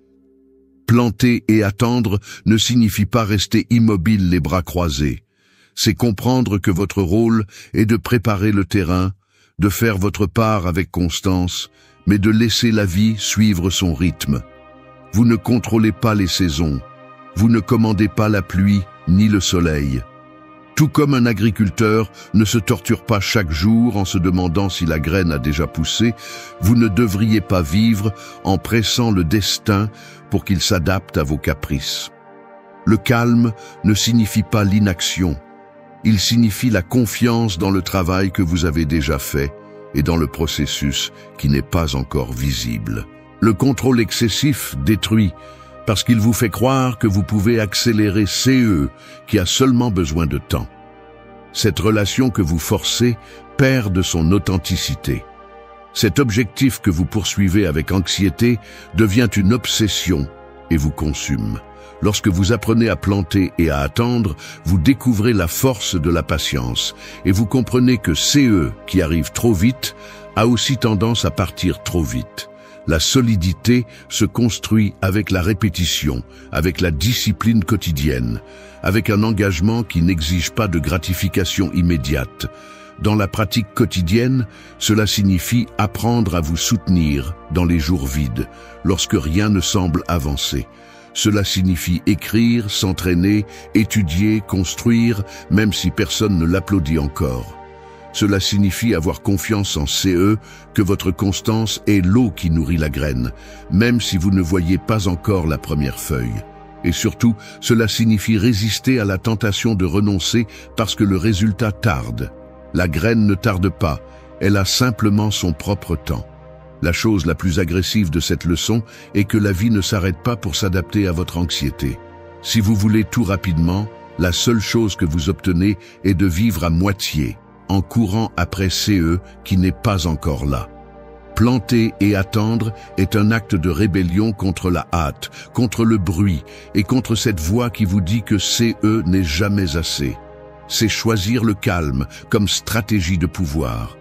[SPEAKER 1] Planter et attendre ne signifie pas rester immobile les bras croisés. C'est comprendre que votre rôle est de préparer le terrain, de faire votre part avec constance, mais de laisser la vie suivre son rythme. Vous ne contrôlez pas les saisons, vous ne commandez pas la pluie ni le soleil. Tout comme un agriculteur ne se torture pas chaque jour en se demandant si la graine a déjà poussé, vous ne devriez pas vivre en pressant le destin pour qu'il s'adapte à vos caprices. Le calme ne signifie pas l'inaction, il signifie la confiance dans le travail que vous avez déjà fait et dans le processus qui n'est pas encore visible. Le contrôle excessif détruit, parce qu'il vous fait croire que vous pouvez accélérer CE qui a seulement besoin de temps. Cette relation que vous forcez perd de son authenticité. Cet objectif que vous poursuivez avec anxiété devient une obsession et vous consume. Lorsque vous apprenez à planter et à attendre, vous découvrez la force de la patience et vous comprenez que CE qui arrive trop vite a aussi tendance à partir trop vite. La solidité se construit avec la répétition, avec la discipline quotidienne, avec un engagement qui n'exige pas de gratification immédiate. Dans la pratique quotidienne, cela signifie apprendre à vous soutenir dans les jours vides, lorsque rien ne semble avancer. Cela signifie écrire, s'entraîner, étudier, construire, même si personne ne l'applaudit encore. Cela signifie avoir confiance en CE, que votre constance est l'eau qui nourrit la graine, même si vous ne voyez pas encore la première feuille. Et surtout, cela signifie résister à la tentation de renoncer parce que le résultat tarde. La graine ne tarde pas, elle a simplement son propre temps. La chose la plus agressive de cette leçon est que la vie ne s'arrête pas pour s'adapter à votre anxiété. Si vous voulez tout rapidement, la seule chose que vous obtenez est de vivre à moitié, en courant après CE qui n'est pas encore là. Planter et attendre est un acte de rébellion contre la hâte, contre le bruit et contre cette voix qui vous dit que CE n'est jamais assez. C'est choisir le calme comme stratégie de pouvoir.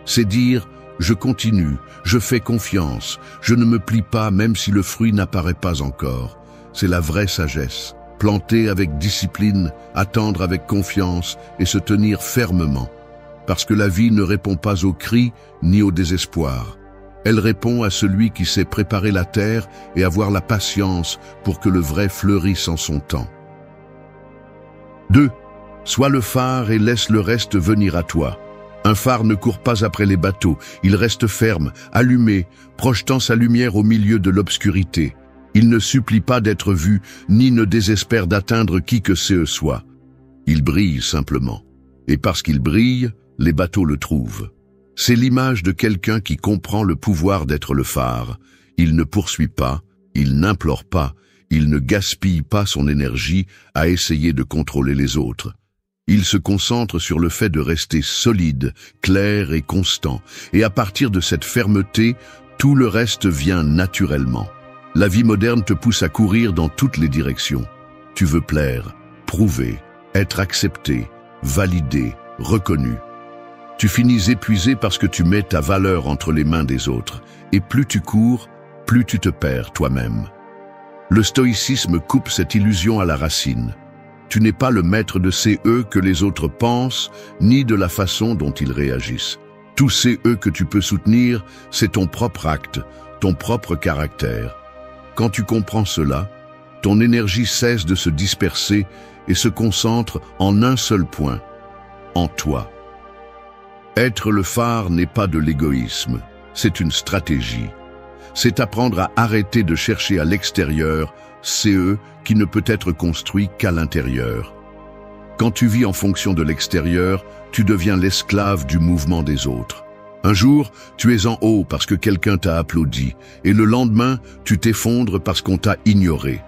[SPEAKER 1] C'est dire « je continue, je fais confiance, je ne me plie pas même si le fruit n'apparaît pas encore ». C'est la vraie sagesse. Planter avec discipline, attendre avec confiance et se tenir fermement. Parce que la vie ne répond pas aux cris ni au désespoir. Elle répond à celui qui sait préparer la terre et avoir la patience pour que le vrai fleurisse en son temps. 2. Sois le phare et laisse le reste venir à toi. Un phare ne court pas après les bateaux, il reste ferme, allumé, projetant sa lumière au milieu de l'obscurité. Il ne supplie pas d'être vu, ni ne désespère d'atteindre qui que ce soit. Il brille simplement. Et parce qu'il brille, les bateaux le trouvent. C'est l'image de quelqu'un qui comprend le pouvoir d'être le phare. Il ne poursuit pas, il n'implore pas, il ne gaspille pas son énergie à essayer de contrôler les autres. Il se concentre sur le fait de rester solide, clair et constant, et à partir de cette fermeté, tout le reste vient naturellement. La vie moderne te pousse à courir dans toutes les directions. Tu veux plaire, prouver, être accepté, validé, reconnu. Tu finis épuisé parce que tu mets ta valeur entre les mains des autres, et plus tu cours, plus tu te perds toi-même. Le stoïcisme coupe cette illusion à la racine. Tu n'es pas le maître de ces eux que les autres pensent, ni de la façon dont ils réagissent. Tous ces eux que tu peux soutenir, c'est ton propre acte, ton propre caractère. Quand tu comprends cela, ton énergie cesse de se disperser et se concentre en un seul point, en toi. Être le phare n'est pas de l'égoïsme, c'est une stratégie. C'est apprendre à arrêter de chercher à l'extérieur CE qui ne peut être construit qu'à l'intérieur. Quand tu vis en fonction de l'extérieur, tu deviens l'esclave du mouvement des autres. Un jour, tu es en haut parce que quelqu'un t'a applaudi, et le lendemain, tu t'effondres parce qu'on t'a ignoré.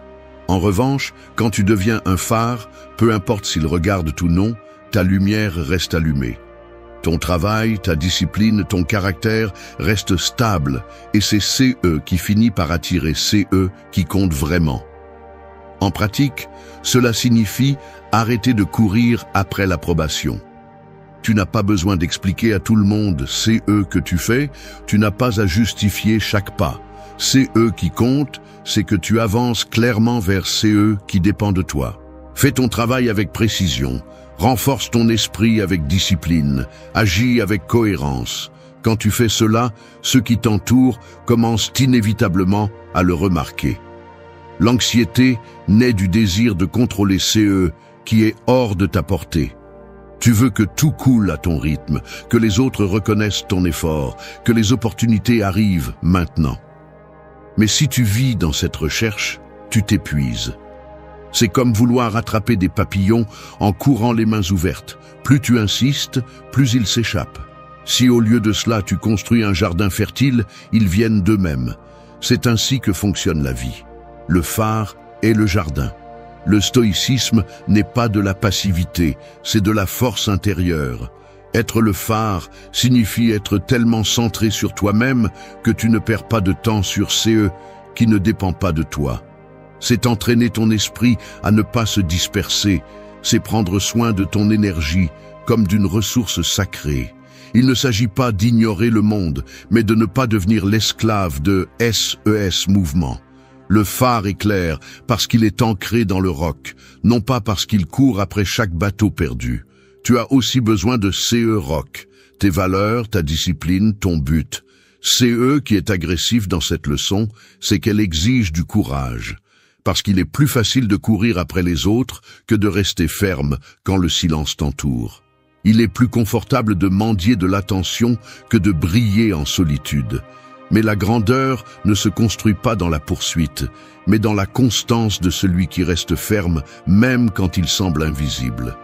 [SPEAKER 1] En revanche, quand tu deviens un phare, peu importe s'ils regardent ou non, ta lumière reste allumée. Ton travail, ta discipline, ton caractère restent stables, et c'est CE qui finit par attirer CE qui compte vraiment. En pratique, cela signifie arrêter de courir après l'approbation. Tu n'as pas besoin d'expliquer à tout le monde CE que tu fais, tu n'as pas à justifier chaque pas. CE qui compte, c'est que tu avances clairement vers CE qui dépend de toi. Fais ton travail avec précision, renforce ton esprit avec discipline, agis avec cohérence. Quand tu fais cela, ceux qui t'entourent commencent inévitablement à le remarquer. L'anxiété naît du désir de contrôler CE qui est hors de ta portée. Tu veux que tout coule à ton rythme, que les autres reconnaissent ton effort, que les opportunités arrivent maintenant. Mais si tu vis dans cette recherche, tu t'épuises. C'est comme vouloir attraper des papillons en courant les mains ouvertes. Plus tu insistes, plus ils s'échappent. Si au lieu de cela tu construis un jardin fertile, ils viennent d'eux-mêmes. C'est ainsi que fonctionne la vie. Le phare est le jardin. Le stoïcisme n'est pas de la passivité, c'est de la force intérieure. Être le phare signifie être tellement centré sur toi-même que tu ne perds pas de temps sur CE qui ne dépend pas de toi. C'est entraîner ton esprit à ne pas se disperser, c'est prendre soin de ton énergie comme d'une ressource sacrée. Il ne s'agit pas d'ignorer le monde, mais de ne pas devenir l'esclave de SES Mouvement. Le phare est clair parce qu'il est ancré dans le roc, non pas parce qu'il court après chaque bateau perdu. Tu as aussi besoin de CE Rock, tes valeurs, ta discipline, ton but. CE qui est agressif dans cette leçon, c'est qu'elle exige du courage. Parce qu'il est plus facile de courir après les autres que de rester ferme quand le silence t'entoure. Il est plus confortable de mendier de l'attention que de briller en solitude. Mais la grandeur ne se construit pas dans la poursuite, mais dans la constance de celui qui reste ferme même quand il semble invisible.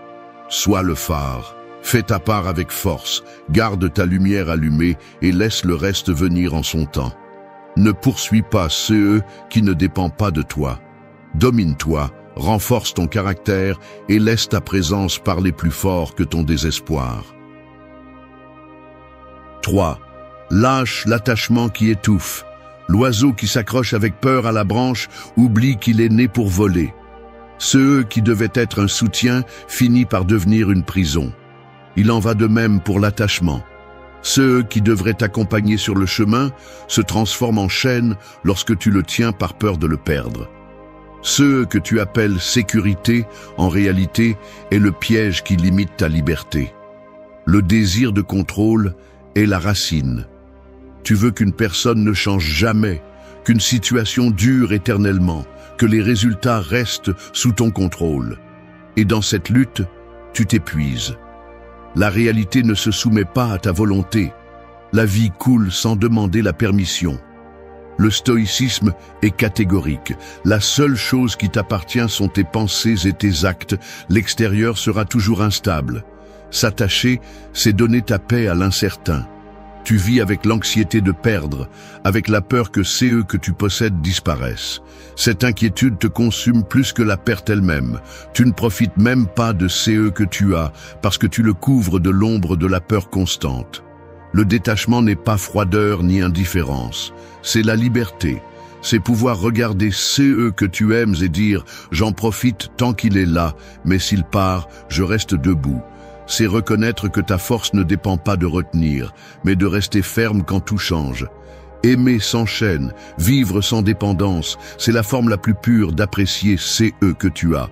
[SPEAKER 1] Sois le phare, fais ta part avec force, garde ta lumière allumée et laisse le reste venir en son temps. Ne poursuis pas CE qui ne dépend pas de toi. Domine-toi, renforce ton caractère et laisse ta présence parler plus fort que ton désespoir. 3. Lâche l'attachement qui étouffe. L'oiseau qui s'accroche avec peur à la branche oublie qu'il est né pour voler. CE qui devait être un soutien finit par devenir une prison. Il en va de même pour l'attachement. CE qui devrait t'accompagner sur le chemin se transforme en chaîne lorsque tu le tiens par peur de le perdre. Ce que tu appelles sécurité, en réalité, est le piège qui limite ta liberté. Le désir de contrôle est la racine. Tu veux qu'une personne ne change jamais, qu'une situation dure éternellement, que les résultats restent sous ton contrôle. Et dans cette lutte, tu t'épuises. La réalité ne se soumet pas à ta volonté. La vie coule sans demander la permission. Le stoïcisme est catégorique. La seule chose qui t'appartient sont tes pensées et tes actes. L'extérieur sera toujours instable. S'attacher, c'est donner ta paix à l'incertain. Tu vis avec l'anxiété de perdre, avec la peur que CE que tu possèdes disparaissent. Cette inquiétude te consume plus que la perte elle-même. Tu ne profites même pas de CE que tu as, parce que tu le couvres de l'ombre de la peur constante. Le détachement n'est pas froideur ni indifférence, c'est la liberté. C'est pouvoir regarder CE que tu aimes et dire « j'en profite tant qu'il est là, mais s'il part, je reste debout ». C'est reconnaître que ta force ne dépend pas de retenir, mais de rester ferme quand tout change. Aimer sans chaîne, vivre sans dépendance, c'est la forme la plus pure d'apprécier CE que tu as.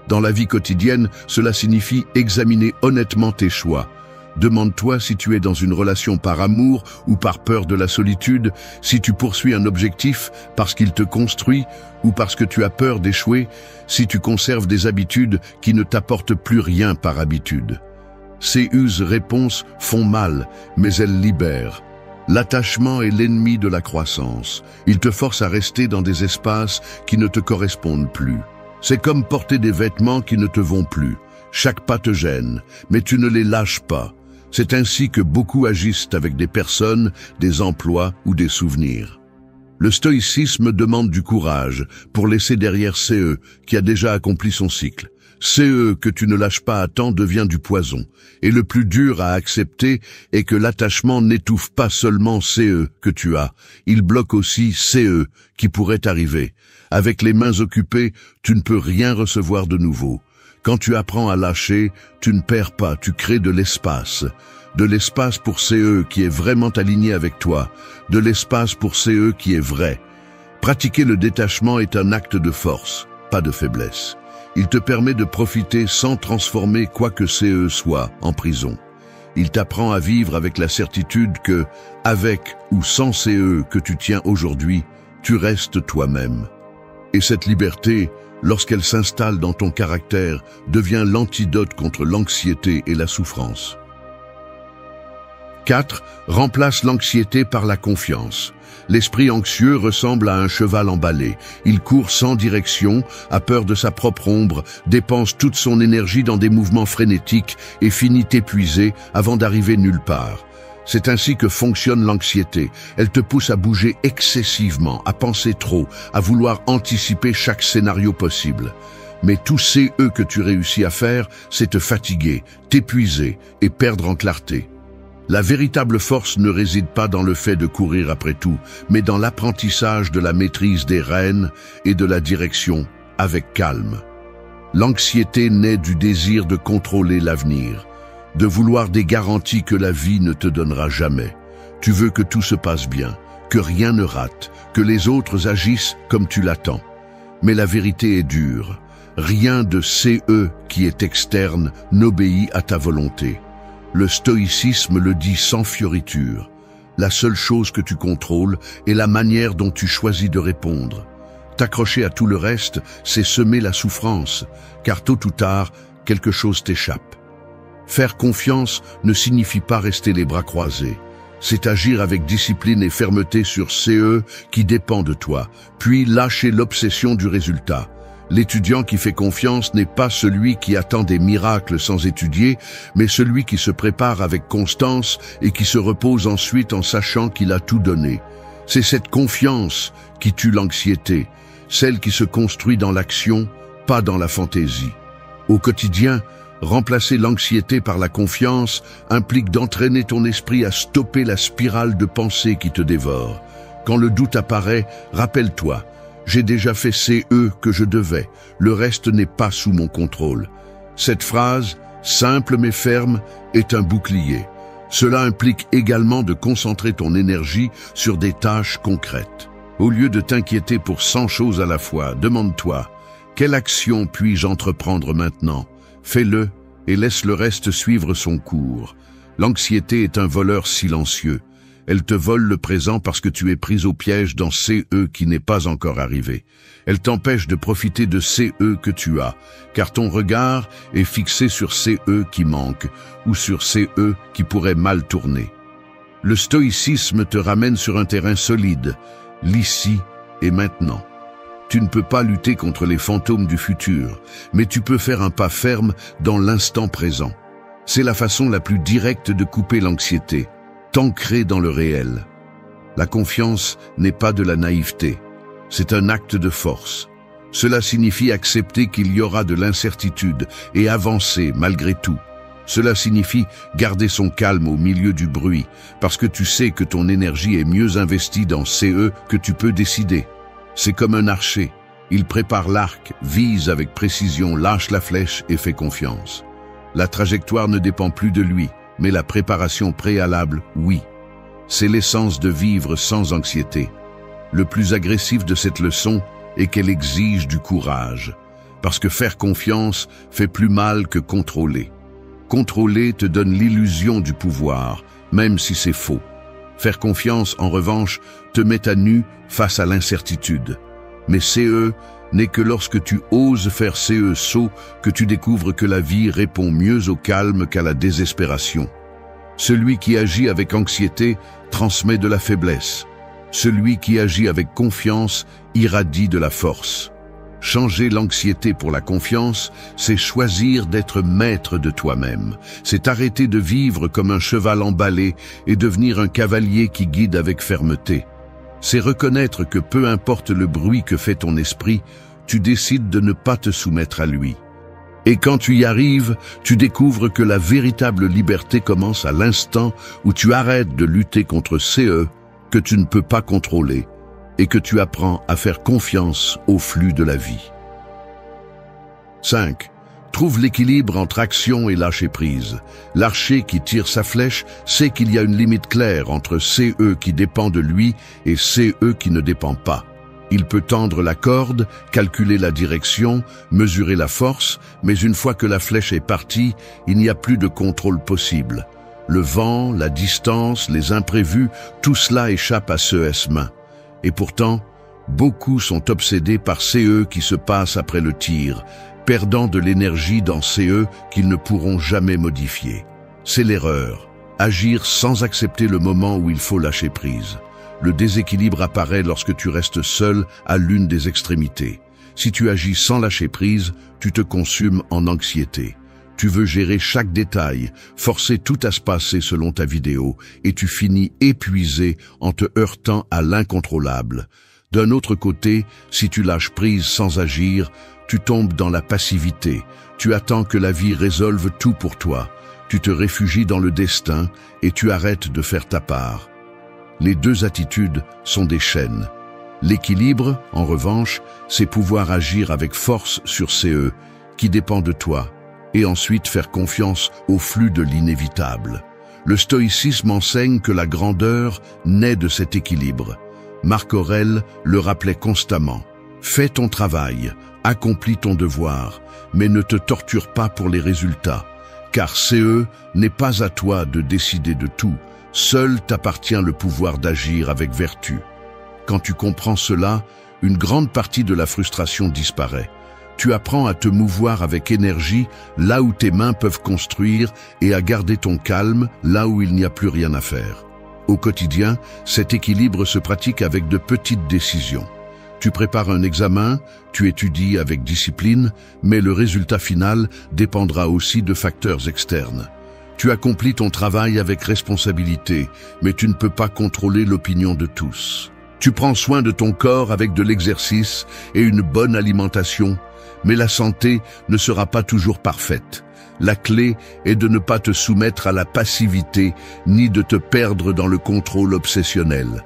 [SPEAKER 1] Dans la vie quotidienne, cela signifie examiner honnêtement tes choix. Demande-toi si tu es dans une relation par amour ou par peur de la solitude, si tu poursuis un objectif parce qu'il te construit ou parce que tu as peur d'échouer, si tu conserves des habitudes qui ne t'apportent plus rien par habitude. Ces réponses font mal, mais elles libèrent. L'attachement est l'ennemi de la croissance. Il te force à rester dans des espaces qui ne te correspondent plus. C'est comme porter des vêtements qui ne te vont plus. Chaque pas te gêne, mais tu ne les lâches pas. C'est ainsi que beaucoup agissent avec des personnes, des emplois ou des souvenirs. Le stoïcisme demande du courage pour laisser derrière CE qui a déjà accompli son cycle. CE que tu ne lâches pas à temps devient du poison. Et le plus dur à accepter est que l'attachement n'étouffe pas seulement CE que tu as. Il bloque aussi CE qui pourrait arriver. Avec les mains occupées, tu ne peux rien recevoir de nouveau. Quand tu apprends à lâcher, tu ne perds pas, tu crées de l'espace. De l'espace pour CE qui est vraiment aligné avec toi. De l'espace pour CE qui est vrai. Pratiquer le détachement est un acte de force, pas de faiblesse. Il te permet de profiter sans transformer quoi que CE soit en prison. Il t'apprend à vivre avec la certitude que, avec ou sans CE que tu tiens aujourd'hui, tu restes toi-même. Et cette liberté, lorsqu'elle s'installe dans ton caractère, devient l'antidote contre l'anxiété et la souffrance. 4. Remplace l'anxiété par la confiance. L'esprit anxieux ressemble à un cheval emballé. Il court sans direction, a peur de sa propre ombre, dépense toute son énergie dans des mouvements frénétiques et finit épuisé avant d'arriver nulle part. C'est ainsi que fonctionne l'anxiété. Elle te pousse à bouger excessivement, à penser trop, à vouloir anticiper chaque scénario possible. Mais tout CE que tu réussis à faire, c'est te fatiguer, t'épuiser et perdre en clarté. La véritable force ne réside pas dans le fait de courir après tout, mais dans l'apprentissage de la maîtrise des rênes et de la direction avec calme. L'anxiété naît du désir de contrôler l'avenir. de vouloir des garanties que la vie ne te donnera jamais. Tu veux que tout se passe bien, que rien ne rate, que les autres agissent comme tu l'attends. Mais la vérité est dure. Rien de CE qui est externe n'obéit à ta volonté. Le stoïcisme le dit sans fioriture. La seule chose que tu contrôles est la manière dont tu choisis de répondre. T'accrocher à tout le reste, c'est semer la souffrance, car tôt ou tard, quelque chose t'échappe. Faire confiance ne signifie pas rester les bras croisés. C'est agir avec discipline et fermeté sur CE qui dépend de toi, puis lâcher l'obsession du résultat. L'étudiant qui fait confiance n'est pas celui qui attend des miracles sans étudier, mais celui qui se prépare avec constance et qui se repose ensuite en sachant qu'il a tout donné. C'est cette confiance qui tue l'anxiété, celle qui se construit dans l'action, pas dans la fantaisie. Au quotidien, remplacer l'anxiété par la confiance implique d'entraîner ton esprit à stopper la spirale de pensée qui te dévore. Quand le doute apparaît, rappelle-toi, j'ai déjà fait CE que je devais, le reste n'est pas sous mon contrôle. Cette phrase, simple mais ferme, est un bouclier. Cela implique également de concentrer ton énergie sur des tâches concrètes. Au lieu de t'inquiéter pour 100 choses à la fois, demande-toi, quelle action puis-je entreprendre maintenant ? Fais-le et laisse le reste suivre son cours. L'anxiété est un voleur silencieux. Elle te vole le présent parce que tu es pris au piège dans CE qui n'est pas encore arrivé. Elle t'empêche de profiter de CE que tu as, car ton regard est fixé sur CE qui manque ou sur CE qui pourrait mal tourner. Le stoïcisme te ramène sur un terrain solide, l'ici et maintenant. Tu ne peux pas lutter contre les fantômes du futur, mais tu peux faire un pas ferme dans l'instant présent. C'est la façon la plus directe de couper l'anxiété. T'ancrer dans le réel. La confiance n'est pas de la naïveté, c'est un acte de force. Cela signifie accepter qu'il y aura de l'incertitude et avancer malgré tout. Cela signifie garder son calme au milieu du bruit, parce que tu sais que ton énergie est mieux investie dans CE que tu peux décider. C'est comme un archer, il prépare l'arc, vise avec précision, lâche la flèche et fait confiance. La trajectoire ne dépend plus de lui, mais la préparation préalable, oui. C'est l'essence de vivre sans anxiété. Le plus agressif de cette leçon est qu'elle exige du courage, parce que faire confiance fait plus mal que contrôler. Contrôler te donne l'illusion du pouvoir, même si c'est faux. Faire confiance, en revanche, te met à nu face à l'incertitude. Mais CE n'est que lorsque tu oses faire CE saut que tu découvres que la vie répond mieux au calme qu'à la désespération. Celui qui agit avec anxiété transmet de la faiblesse. Celui qui agit avec confiance irradie de la force. Changer l'anxiété pour la confiance, c'est choisir d'être maître de toi-même. C'est arrêter de vivre comme un cheval emballé et devenir un cavalier qui guide avec fermeté. C'est reconnaître que peu importe le bruit que fait ton esprit, tu décides de ne pas te soumettre à lui. Et quand tu y arrives, tu découvres que la véritable liberté commence à l'instant où tu arrêtes de lutter contre CE que tu ne peux pas contrôler et que tu apprends à faire confiance au flux de la vie. 5. Trouve l'équilibre entre action et lâcher prise. L'archer qui tire sa flèche sait qu'il y a une limite claire entre CE qui dépend de lui et CE qui ne dépend pas. Il peut tendre la corde, calculer la direction, mesurer la force, mais une fois que la flèche est partie, il n'y a plus de contrôle possible. Le vent, la distance, les imprévus, tout cela échappe à ce main. Et pourtant, beaucoup sont obsédés par CE qui se passe après le tir, perdant de l'énergie dans CE qu'ils ne pourront jamais modifier. C'est l'erreur, agir sans accepter le moment où il faut lâcher prise. Le déséquilibre apparaît lorsque tu restes seul à l'une des extrémités. Si tu agis sans lâcher prise, tu te consumes en anxiété. Tu veux gérer chaque détail, forcer tout à se passer selon ta vidéo, et tu finis épuisé en te heurtant à l'incontrôlable. D'un autre côté, si tu lâches prise sans agir, tu tombes dans la passivité. Tu attends que la vie résolve tout pour toi. Tu te réfugies dans le destin et tu arrêtes de faire ta part. Les deux attitudes sont des chaînes. L'équilibre, en revanche, c'est pouvoir agir avec force sur CE, qui dépend de toi. et ensuite faire confiance au flux de l'inévitable. Le stoïcisme enseigne que la grandeur naît de cet équilibre. Marc Aurèle le rappelait constamment. Fais ton travail, accomplis ton devoir, mais ne te torture pas pour les résultats, car n'est pas à toi de décider de tout. Seul t'appartient le pouvoir d'agir avec vertu. Quand tu comprends cela, une grande partie de la frustration disparaît. Tu apprends à te mouvoir avec énergie là où tes mains peuvent construire et à garder ton calme là où il n'y a plus rien à faire. Au quotidien, cet équilibre se pratique avec de petites décisions. Tu prépares un examen, tu étudies avec discipline, mais le résultat final dépendra aussi de facteurs externes. Tu accomplis ton travail avec responsabilité, mais tu ne peux pas contrôler l'opinion de tous. Tu prends soin de ton corps avec de l'exercice et une bonne alimentation, mais la santé ne sera pas toujours parfaite. La clé est de ne pas te soumettre à la passivité ni de te perdre dans le contrôle obsessionnel.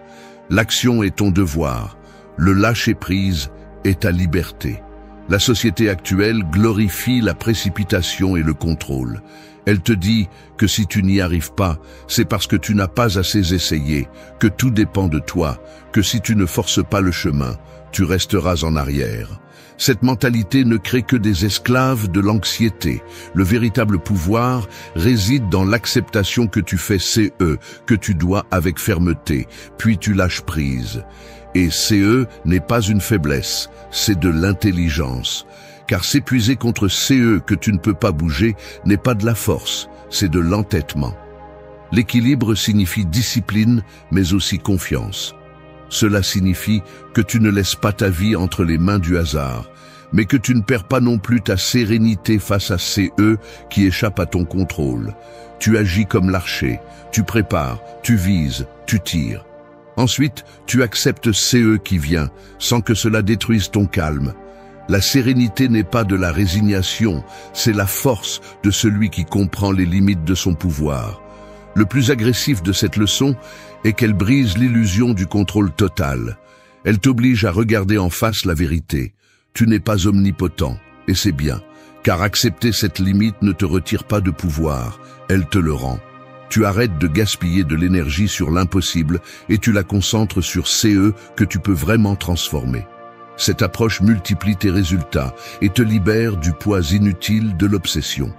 [SPEAKER 1] L'action est ton devoir, le lâcher-prise est ta liberté. La société actuelle glorifie la précipitation et le contrôle. Elle te dit que si tu n'y arrives pas, c'est parce que tu n'as pas assez essayé, que tout dépend de toi, que si tu ne forces pas le chemin, tu resteras en arrière. Cette mentalité ne crée que des esclaves de l'anxiété. Le véritable pouvoir réside dans l'acceptation que tu fais que tu dois avec fermeté, puis tu lâches prise. Et n'est pas une faiblesse, c'est de l'intelligence. Car s'épuiser contre que tu ne peux pas bouger n'est pas de la force, c'est de l'entêtement. L'équilibre signifie discipline, mais aussi confiance. Cela signifie que tu ne laisses pas ta vie entre les mains du hasard, mais que tu ne perds pas non plus ta sérénité face à qui échappent à ton contrôle. Tu agis comme l'archer, tu prépares, tu vises, tu tires. Ensuite, tu acceptes qui vient, sans que cela détruise ton calme. La sérénité n'est pas de la résignation, c'est la force de celui qui comprend les limites de son pouvoir. Le plus agressif de cette leçon est qu'elle brise l'illusion du contrôle total. Elle t'oblige à regarder en face la vérité. Tu n'es pas omnipotent, et c'est bien, car accepter cette limite ne te retire pas de pouvoir, elle te le rend. Tu arrêtes de gaspiller de l'énergie sur l'impossible et tu la concentres sur que tu peux vraiment transformer. Cette approche multiplie tes résultats et te libère du poids inutile de l'obsession.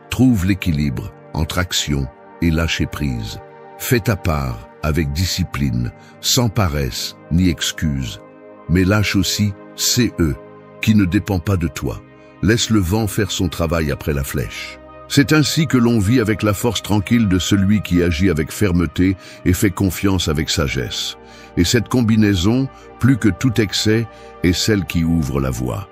[SPEAKER 1] Trouve l'équilibre entre action et lâcher prise. Fais ta part avec discipline, sans paresse ni excuse. Mais lâche aussi qui ne dépend pas de toi. Laisse le vent faire son travail après la flèche. C'est ainsi que l'on vit avec la force tranquille de celui qui agit avec fermeté et fait confiance avec sagesse. Et cette combinaison, plus que tout excès, est celle qui ouvre la voie.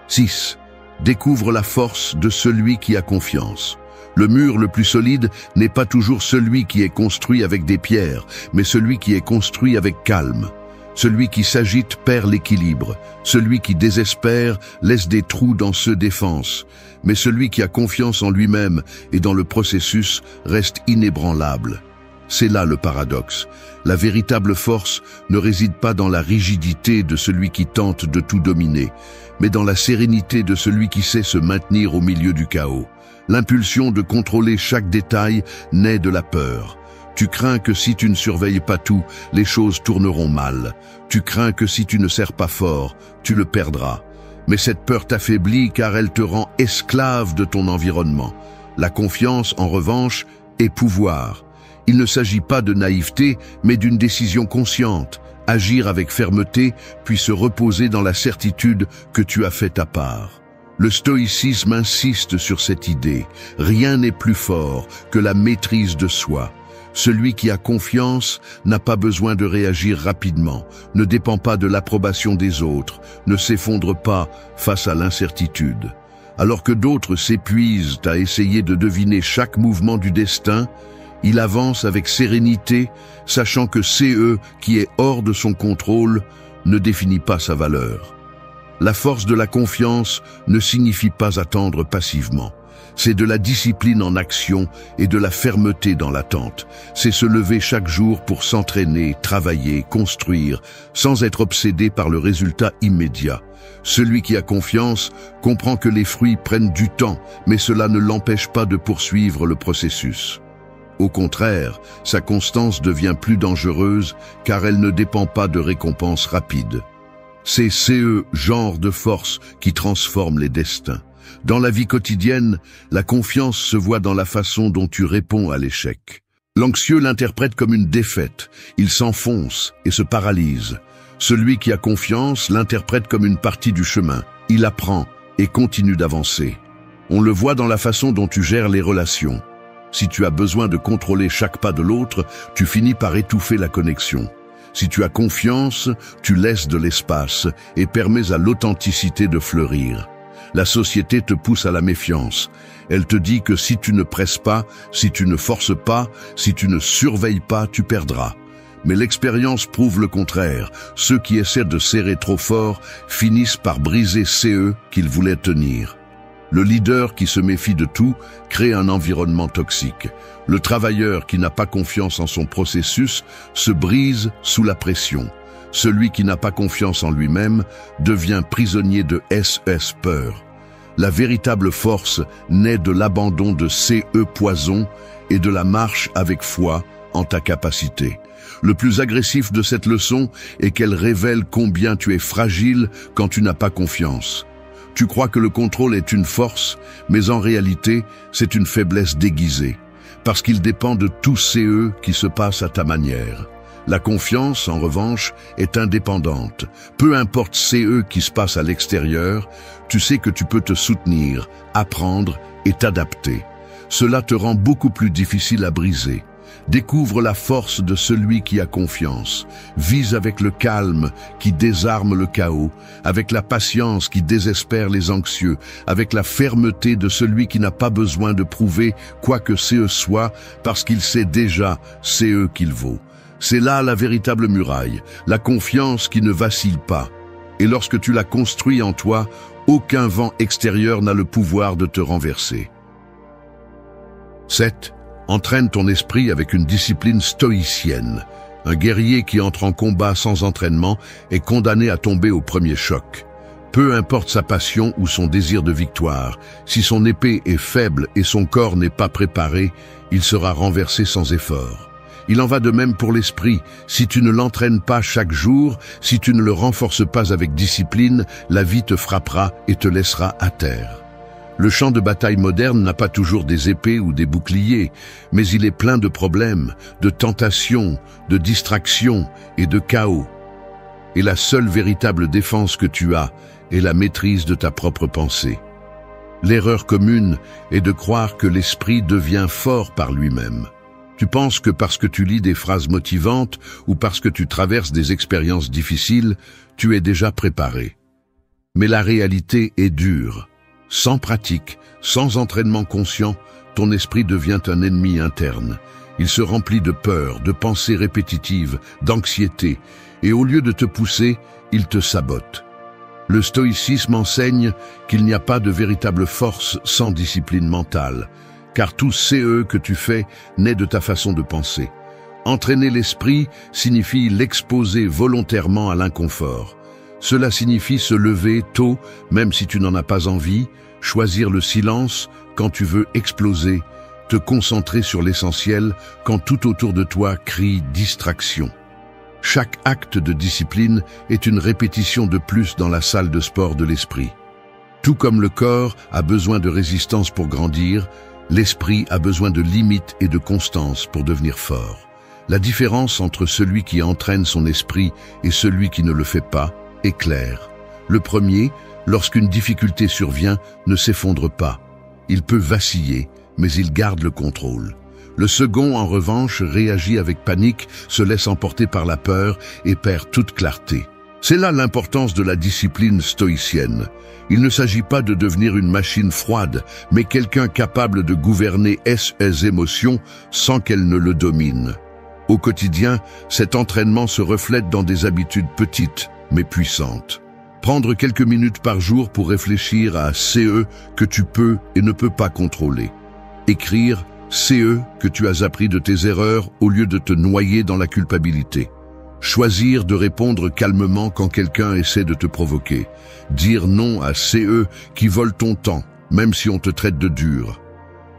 [SPEAKER 1] 6. Découvre la force de celui qui a confiance. Le mur le plus solide n'est pas toujours celui qui est construit avec des pierres, mais celui qui est construit avec calme. Celui qui s'agite perd l'équilibre. Celui qui désespère laisse des trous dans ses défenses. Mais celui qui a confiance en lui-même et dans le processus reste inébranlable. C'est là le paradoxe. La véritable force ne réside pas dans la rigidité de celui qui tente de tout dominer, mais dans la sérénité de celui qui sait se maintenir au milieu du chaos. L'impulsion de contrôler chaque détail naît de la peur. Tu crains que si tu ne surveilles pas tout, les choses tourneront mal. Tu crains que si tu ne serres pas fort, tu le perdras. Mais cette peur t'affaiblit car elle te rend esclave de ton environnement. La confiance, en revanche, est pouvoir. Il ne s'agit pas de naïveté, mais d'une décision consciente. Agir avec fermeté, puis se reposer dans la certitude que tu as fait ta part. Le stoïcisme insiste sur cette idée. Rien n'est plus fort que la maîtrise de soi. Celui qui a confiance n'a pas besoin de réagir rapidement, ne dépend pas de l'approbation des autres, ne s'effondre pas face à l'incertitude. Alors que d'autres s'épuisent à essayer de deviner chaque mouvement du destin, il avance avec sérénité, sachant que qui est hors de son contrôle ne définit pas sa valeur. La force de la confiance ne signifie pas attendre passivement. C'est de la discipline en action et de la fermeté dans l'attente. C'est se lever chaque jour pour s'entraîner, travailler, construire, sans être obsédé par le résultat immédiat. Celui qui a confiance comprend que les fruits prennent du temps, mais cela ne l'empêche pas de poursuivre le processus. Au contraire, sa constance devient plus dangereuse car elle ne dépend pas de récompenses rapides. C'est ce genre de force qui transforme les destins. Dans la vie quotidienne, la confiance se voit dans la façon dont tu réponds à l'échec. L'anxieux l'interprète comme une défaite, il s'enfonce et se paralyse. Celui qui a confiance l'interprète comme une partie du chemin, il apprend et continue d'avancer. On le voit dans la façon dont tu gères les relations. Si tu as besoin de contrôler chaque pas de l'autre, tu finis par étouffer la connexion. Si tu as confiance, tu laisses de l'espace et permets à l'authenticité de fleurir. La société te pousse à la méfiance. Elle te dit que si tu ne presses pas, si tu ne forces pas, si tu ne surveilles pas, tu perdras. Mais l'expérience prouve le contraire. Ceux qui essaient de serrer trop fort finissent par briser ceux qu'ils voulaient tenir. Le leader qui se méfie de tout crée un environnement toxique. Le travailleur qui n'a pas confiance en son processus se brise sous la pression. Celui qui n'a pas confiance en lui-même devient prisonnier de peur. La véritable force naît de l'abandon de ces poisons et de la marche avec foi en ta capacité. Le plus agressif de cette leçon est qu'elle révèle combien tu es fragile quand tu n'as pas confiance. Tu crois que le contrôle est une force, mais en réalité, c'est une faiblesse déguisée, parce qu'il dépend de tous ces qui se passent à ta manière. La confiance, en revanche, est indépendante. Peu importe ces qui se passent à l'extérieur, tu sais que tu peux te soutenir, apprendre et t'adapter. Cela te rend beaucoup plus difficile à briser. Découvre la force de celui qui a confiance. Vise avec le calme qui désarme le chaos, avec la patience qui désespère les anxieux, avec la fermeté de celui qui n'a pas besoin de prouver quoi que c'est soit parce qu'il sait déjà c'est qu'il vaut. C'est là la véritable muraille, la confiance qui ne vacille pas. Et lorsque tu la construis en toi, aucun vent extérieur n'a le pouvoir de te renverser. 7. Entraîne ton esprit avec une discipline stoïcienne. Un guerrier qui entre en combat sans entraînement est condamné à tomber au premier choc. Peu importe sa passion ou son désir de victoire, si son épée est faible et son corps n'est pas préparé, il sera renversé sans effort. Il en va de même pour l'esprit. Si tu ne l'entraînes pas chaque jour, si tu ne le renforces pas avec discipline, la vie te frappera et te laissera à terre. Le champ de bataille moderne n'a pas toujours des épées ou des boucliers, mais il est plein de problèmes, de tentations, de distractions et de chaos. Et la seule véritable défense que tu as est la maîtrise de ta propre pensée. L'erreur commune est de croire que l'esprit devient fort par lui-même. Tu penses que parce que tu lis des phrases motivantes ou parce que tu traverses des expériences difficiles, tu es déjà préparé. Mais la réalité est dure. Sans pratique, sans entraînement conscient, ton esprit devient un ennemi interne. Il se remplit de peur, de pensées répétitives, d'anxiété, et au lieu de te pousser, il te sabote. Le stoïcisme enseigne qu'il n'y a pas de véritable force sans discipline mentale, car tout ce que tu fais naît de ta façon de penser. Entraîner l'esprit signifie l'exposer volontairement à l'inconfort. Cela signifie se lever tôt, même si tu n'en as pas envie, choisir le silence quand tu veux exploser, te concentrer sur l'essentiel quand tout autour de toi crie distraction. Chaque acte de discipline est une répétition de plus dans la salle de sport de l'esprit. Tout comme le corps a besoin de résistance pour grandir, l'esprit a besoin de limites et de constance pour devenir fort. La différence entre celui qui entraîne son esprit et celui qui ne le fait pas est clair. Le premier, lorsqu'une difficulté survient, ne s'effondre pas. Il peut vaciller, mais il garde le contrôle. Le second, en revanche, réagit avec panique, se laisse emporter par la peur et perd toute clarté. C'est là l'importance de la discipline stoïcienne. Il ne s'agit pas de devenir une machine froide, mais quelqu'un capable de gouverner ses émotions sans qu'elles ne le dominent. Au quotidien, cet entraînement se reflète dans des habitudes petites, mais puissantes. Prendre quelques minutes par jour pour réfléchir à CE que tu peux et ne peux pas contrôler. Écrire CE que tu as appris de tes erreurs au lieu de te noyer dans la culpabilité. Choisir de répondre calmement quand quelqu'un essaie de te provoquer. Dire non à CE qui volent ton temps, même si on te traite de dur.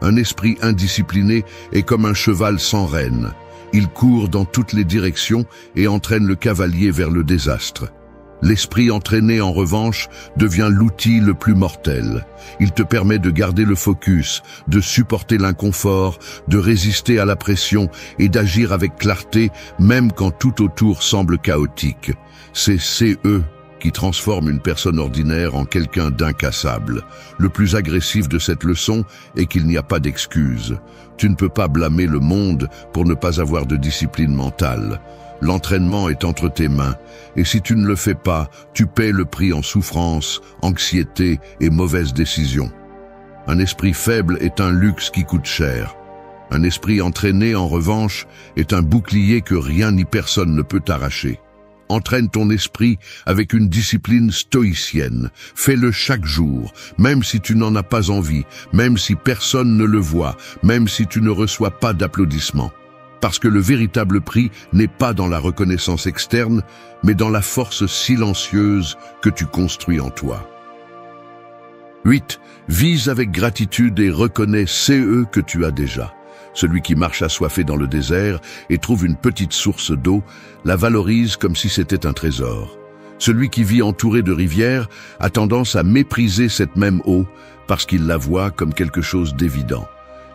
[SPEAKER 1] Un esprit indiscipliné est comme un cheval sans rêne. Il court dans toutes les directions et entraîne le cavalier vers le désastre. L'esprit entraîné, en revanche, devient l'outil le plus mortel. Il te permet de garder le focus, de supporter l'inconfort, de résister à la pression et d'agir avec clarté, même quand tout autour semble chaotique. C'est CE qui transforme une personne ordinaire en quelqu'un d'incassable. Le plus agressif de cette leçon est qu'il n'y a pas d'excuse. Tu ne peux pas blâmer le monde pour ne pas avoir de discipline mentale. L'entraînement est entre tes mains, et si tu ne le fais pas, tu paies le prix en souffrance, anxiété et mauvaises décisions. Un esprit faible est un luxe qui coûte cher. Un esprit entraîné, en revanche, est un bouclier que rien ni personne ne peut t'arracher. Entraîne ton esprit avec une discipline stoïcienne. Fais-le chaque jour, même si tu n'en as pas envie, même si personne ne le voit, même si tu ne reçois pas d'applaudissements. Parce que le véritable prix n'est pas dans la reconnaissance externe, mais dans la force silencieuse que tu construis en toi. 8. Vise avec gratitude et reconnais CE que tu as déjà. Celui qui marche assoiffé dans le désert et trouve une petite source d'eau, la valorise comme si c'était un trésor. Celui qui vit entouré de rivières a tendance à mépriser cette même eau parce qu'il la voit comme quelque chose d'évident.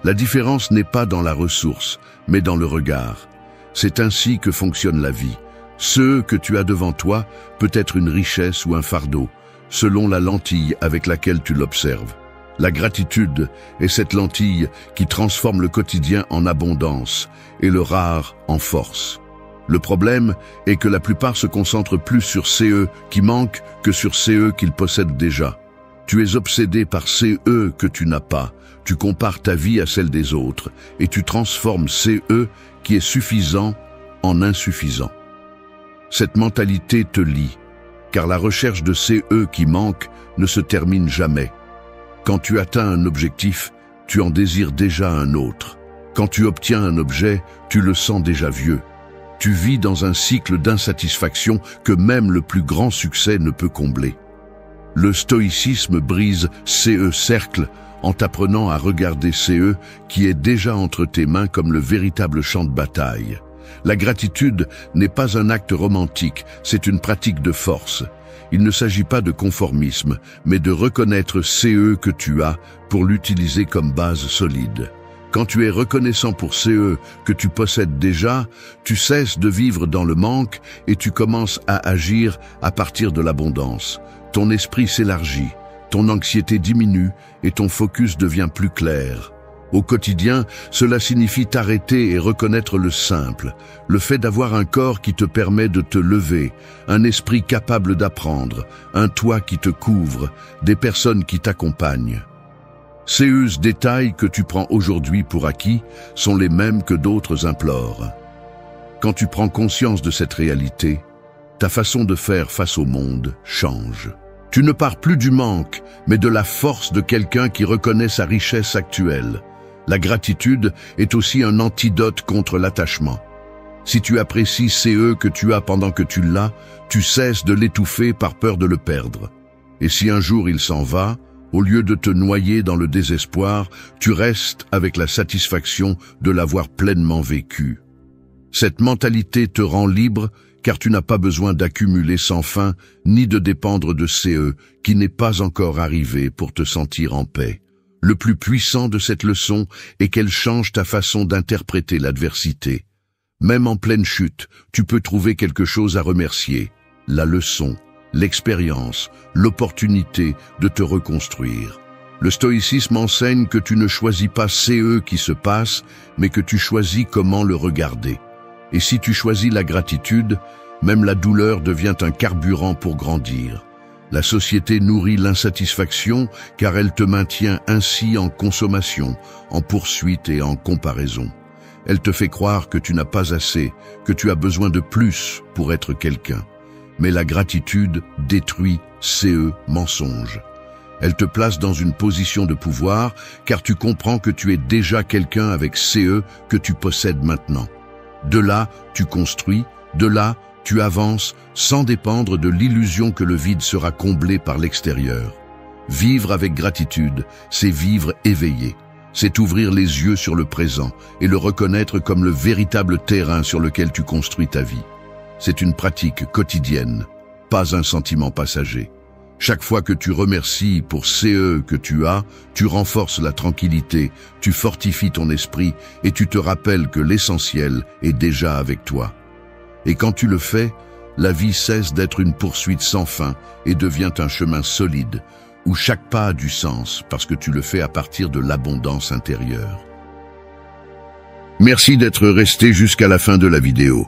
[SPEAKER 1] La différence n'est pas dans la ressource, mais dans le regard. C'est ainsi que fonctionne la vie. Ce que tu as devant toi peut être une richesse ou un fardeau, selon la lentille avec laquelle tu l'observes. La gratitude est cette lentille qui transforme le quotidien en abondance et le rare en force. Le problème est que la plupart se concentrent plus sur CE qui manquent que sur CE qu'ils possèdent déjà. Tu es obsédé par CE que tu n'as pas. Tu compares ta vie à celle des autres et tu transformes CE qui est suffisant en insuffisant. Cette mentalité te lie, car la recherche de CE qui manque ne se termine jamais. Quand tu atteins un objectif, tu en désires déjà un autre. Quand tu obtiens un objet, tu le sens déjà vieux. Tu vis dans un cycle d'insatisfaction que même le plus grand succès ne peut combler. Le stoïcisme brise CE cercle en t'apprenant à regarder CE qui est déjà entre tes mains comme le véritable champ de bataille. La gratitude n'est pas un acte romantique, c'est une pratique de force. Il ne s'agit pas de conformisme, mais de reconnaître CE que tu as pour l'utiliser comme base solide. Quand tu es reconnaissant pour CE que tu possèdes déjà, tu cesses de vivre dans le manque et tu commences à agir à partir de l'abondance. Ton esprit s'élargit, ton anxiété diminue et ton focus devient plus clair. Au quotidien, cela signifie t'arrêter et reconnaître le simple, le fait d'avoir un corps qui te permet de te lever, un esprit capable d'apprendre, un toit qui te couvre, des personnes qui t'accompagnent. Ces détails que tu prends aujourd'hui pour acquis sont les mêmes que d'autres implorent. Quand tu prends conscience de cette réalité, ta façon de faire face au monde change. Tu ne pars plus du manque, mais de la force de quelqu'un qui reconnaît sa richesse actuelle. La gratitude est aussi un antidote contre l'attachement. Si tu apprécies CE que tu as pendant que tu l'as, tu cesses de l'étouffer par peur de le perdre. Et si un jour il s'en va, au lieu de te noyer dans le désespoir, tu restes avec la satisfaction de l'avoir pleinement vécu. Cette mentalité te rend libre car tu n'as pas besoin d'accumuler sans fin ni de dépendre de CE qui n'est pas encore arrivé pour te sentir en paix. Le plus puissant de cette leçon est qu'elle change ta façon d'interpréter l'adversité. Même en pleine chute, tu peux trouver quelque chose à remercier. La leçon, l'expérience, l'opportunité de te reconstruire. Le stoïcisme enseigne que tu ne choisis pas CE qui se passe, mais que tu choisis comment le regarder. Et si tu choisis la gratitude, même la douleur devient un carburant pour grandir. La société nourrit l'insatisfaction car elle te maintient ainsi en consommation, en poursuite et en comparaison. Elle te fait croire que tu n'as pas assez, que tu as besoin de plus pour être quelqu'un. Mais la gratitude détruit CE mensonge. Elle te place dans une position de pouvoir car tu comprends que tu es déjà quelqu'un avec CE que tu possèdes maintenant. De là, tu construis, de là, tu avances sans dépendre de l'illusion que le vide sera comblé par l'extérieur. Vivre avec gratitude, c'est vivre éveillé. C'est ouvrir les yeux sur le présent et le reconnaître comme le véritable terrain sur lequel tu construis ta vie. C'est une pratique quotidienne, pas un sentiment passager. Chaque fois que tu remercies pour CE que tu as, tu renforces la tranquillité, tu fortifies ton esprit et tu te rappelles que l'essentiel est déjà avec toi. Et quand tu le fais, la vie cesse d'être une poursuite sans fin et devient un chemin solide, où chaque pas a du sens parce que tu le fais à partir de l'abondance intérieure. Merci d'être resté jusqu'à la fin de la vidéo.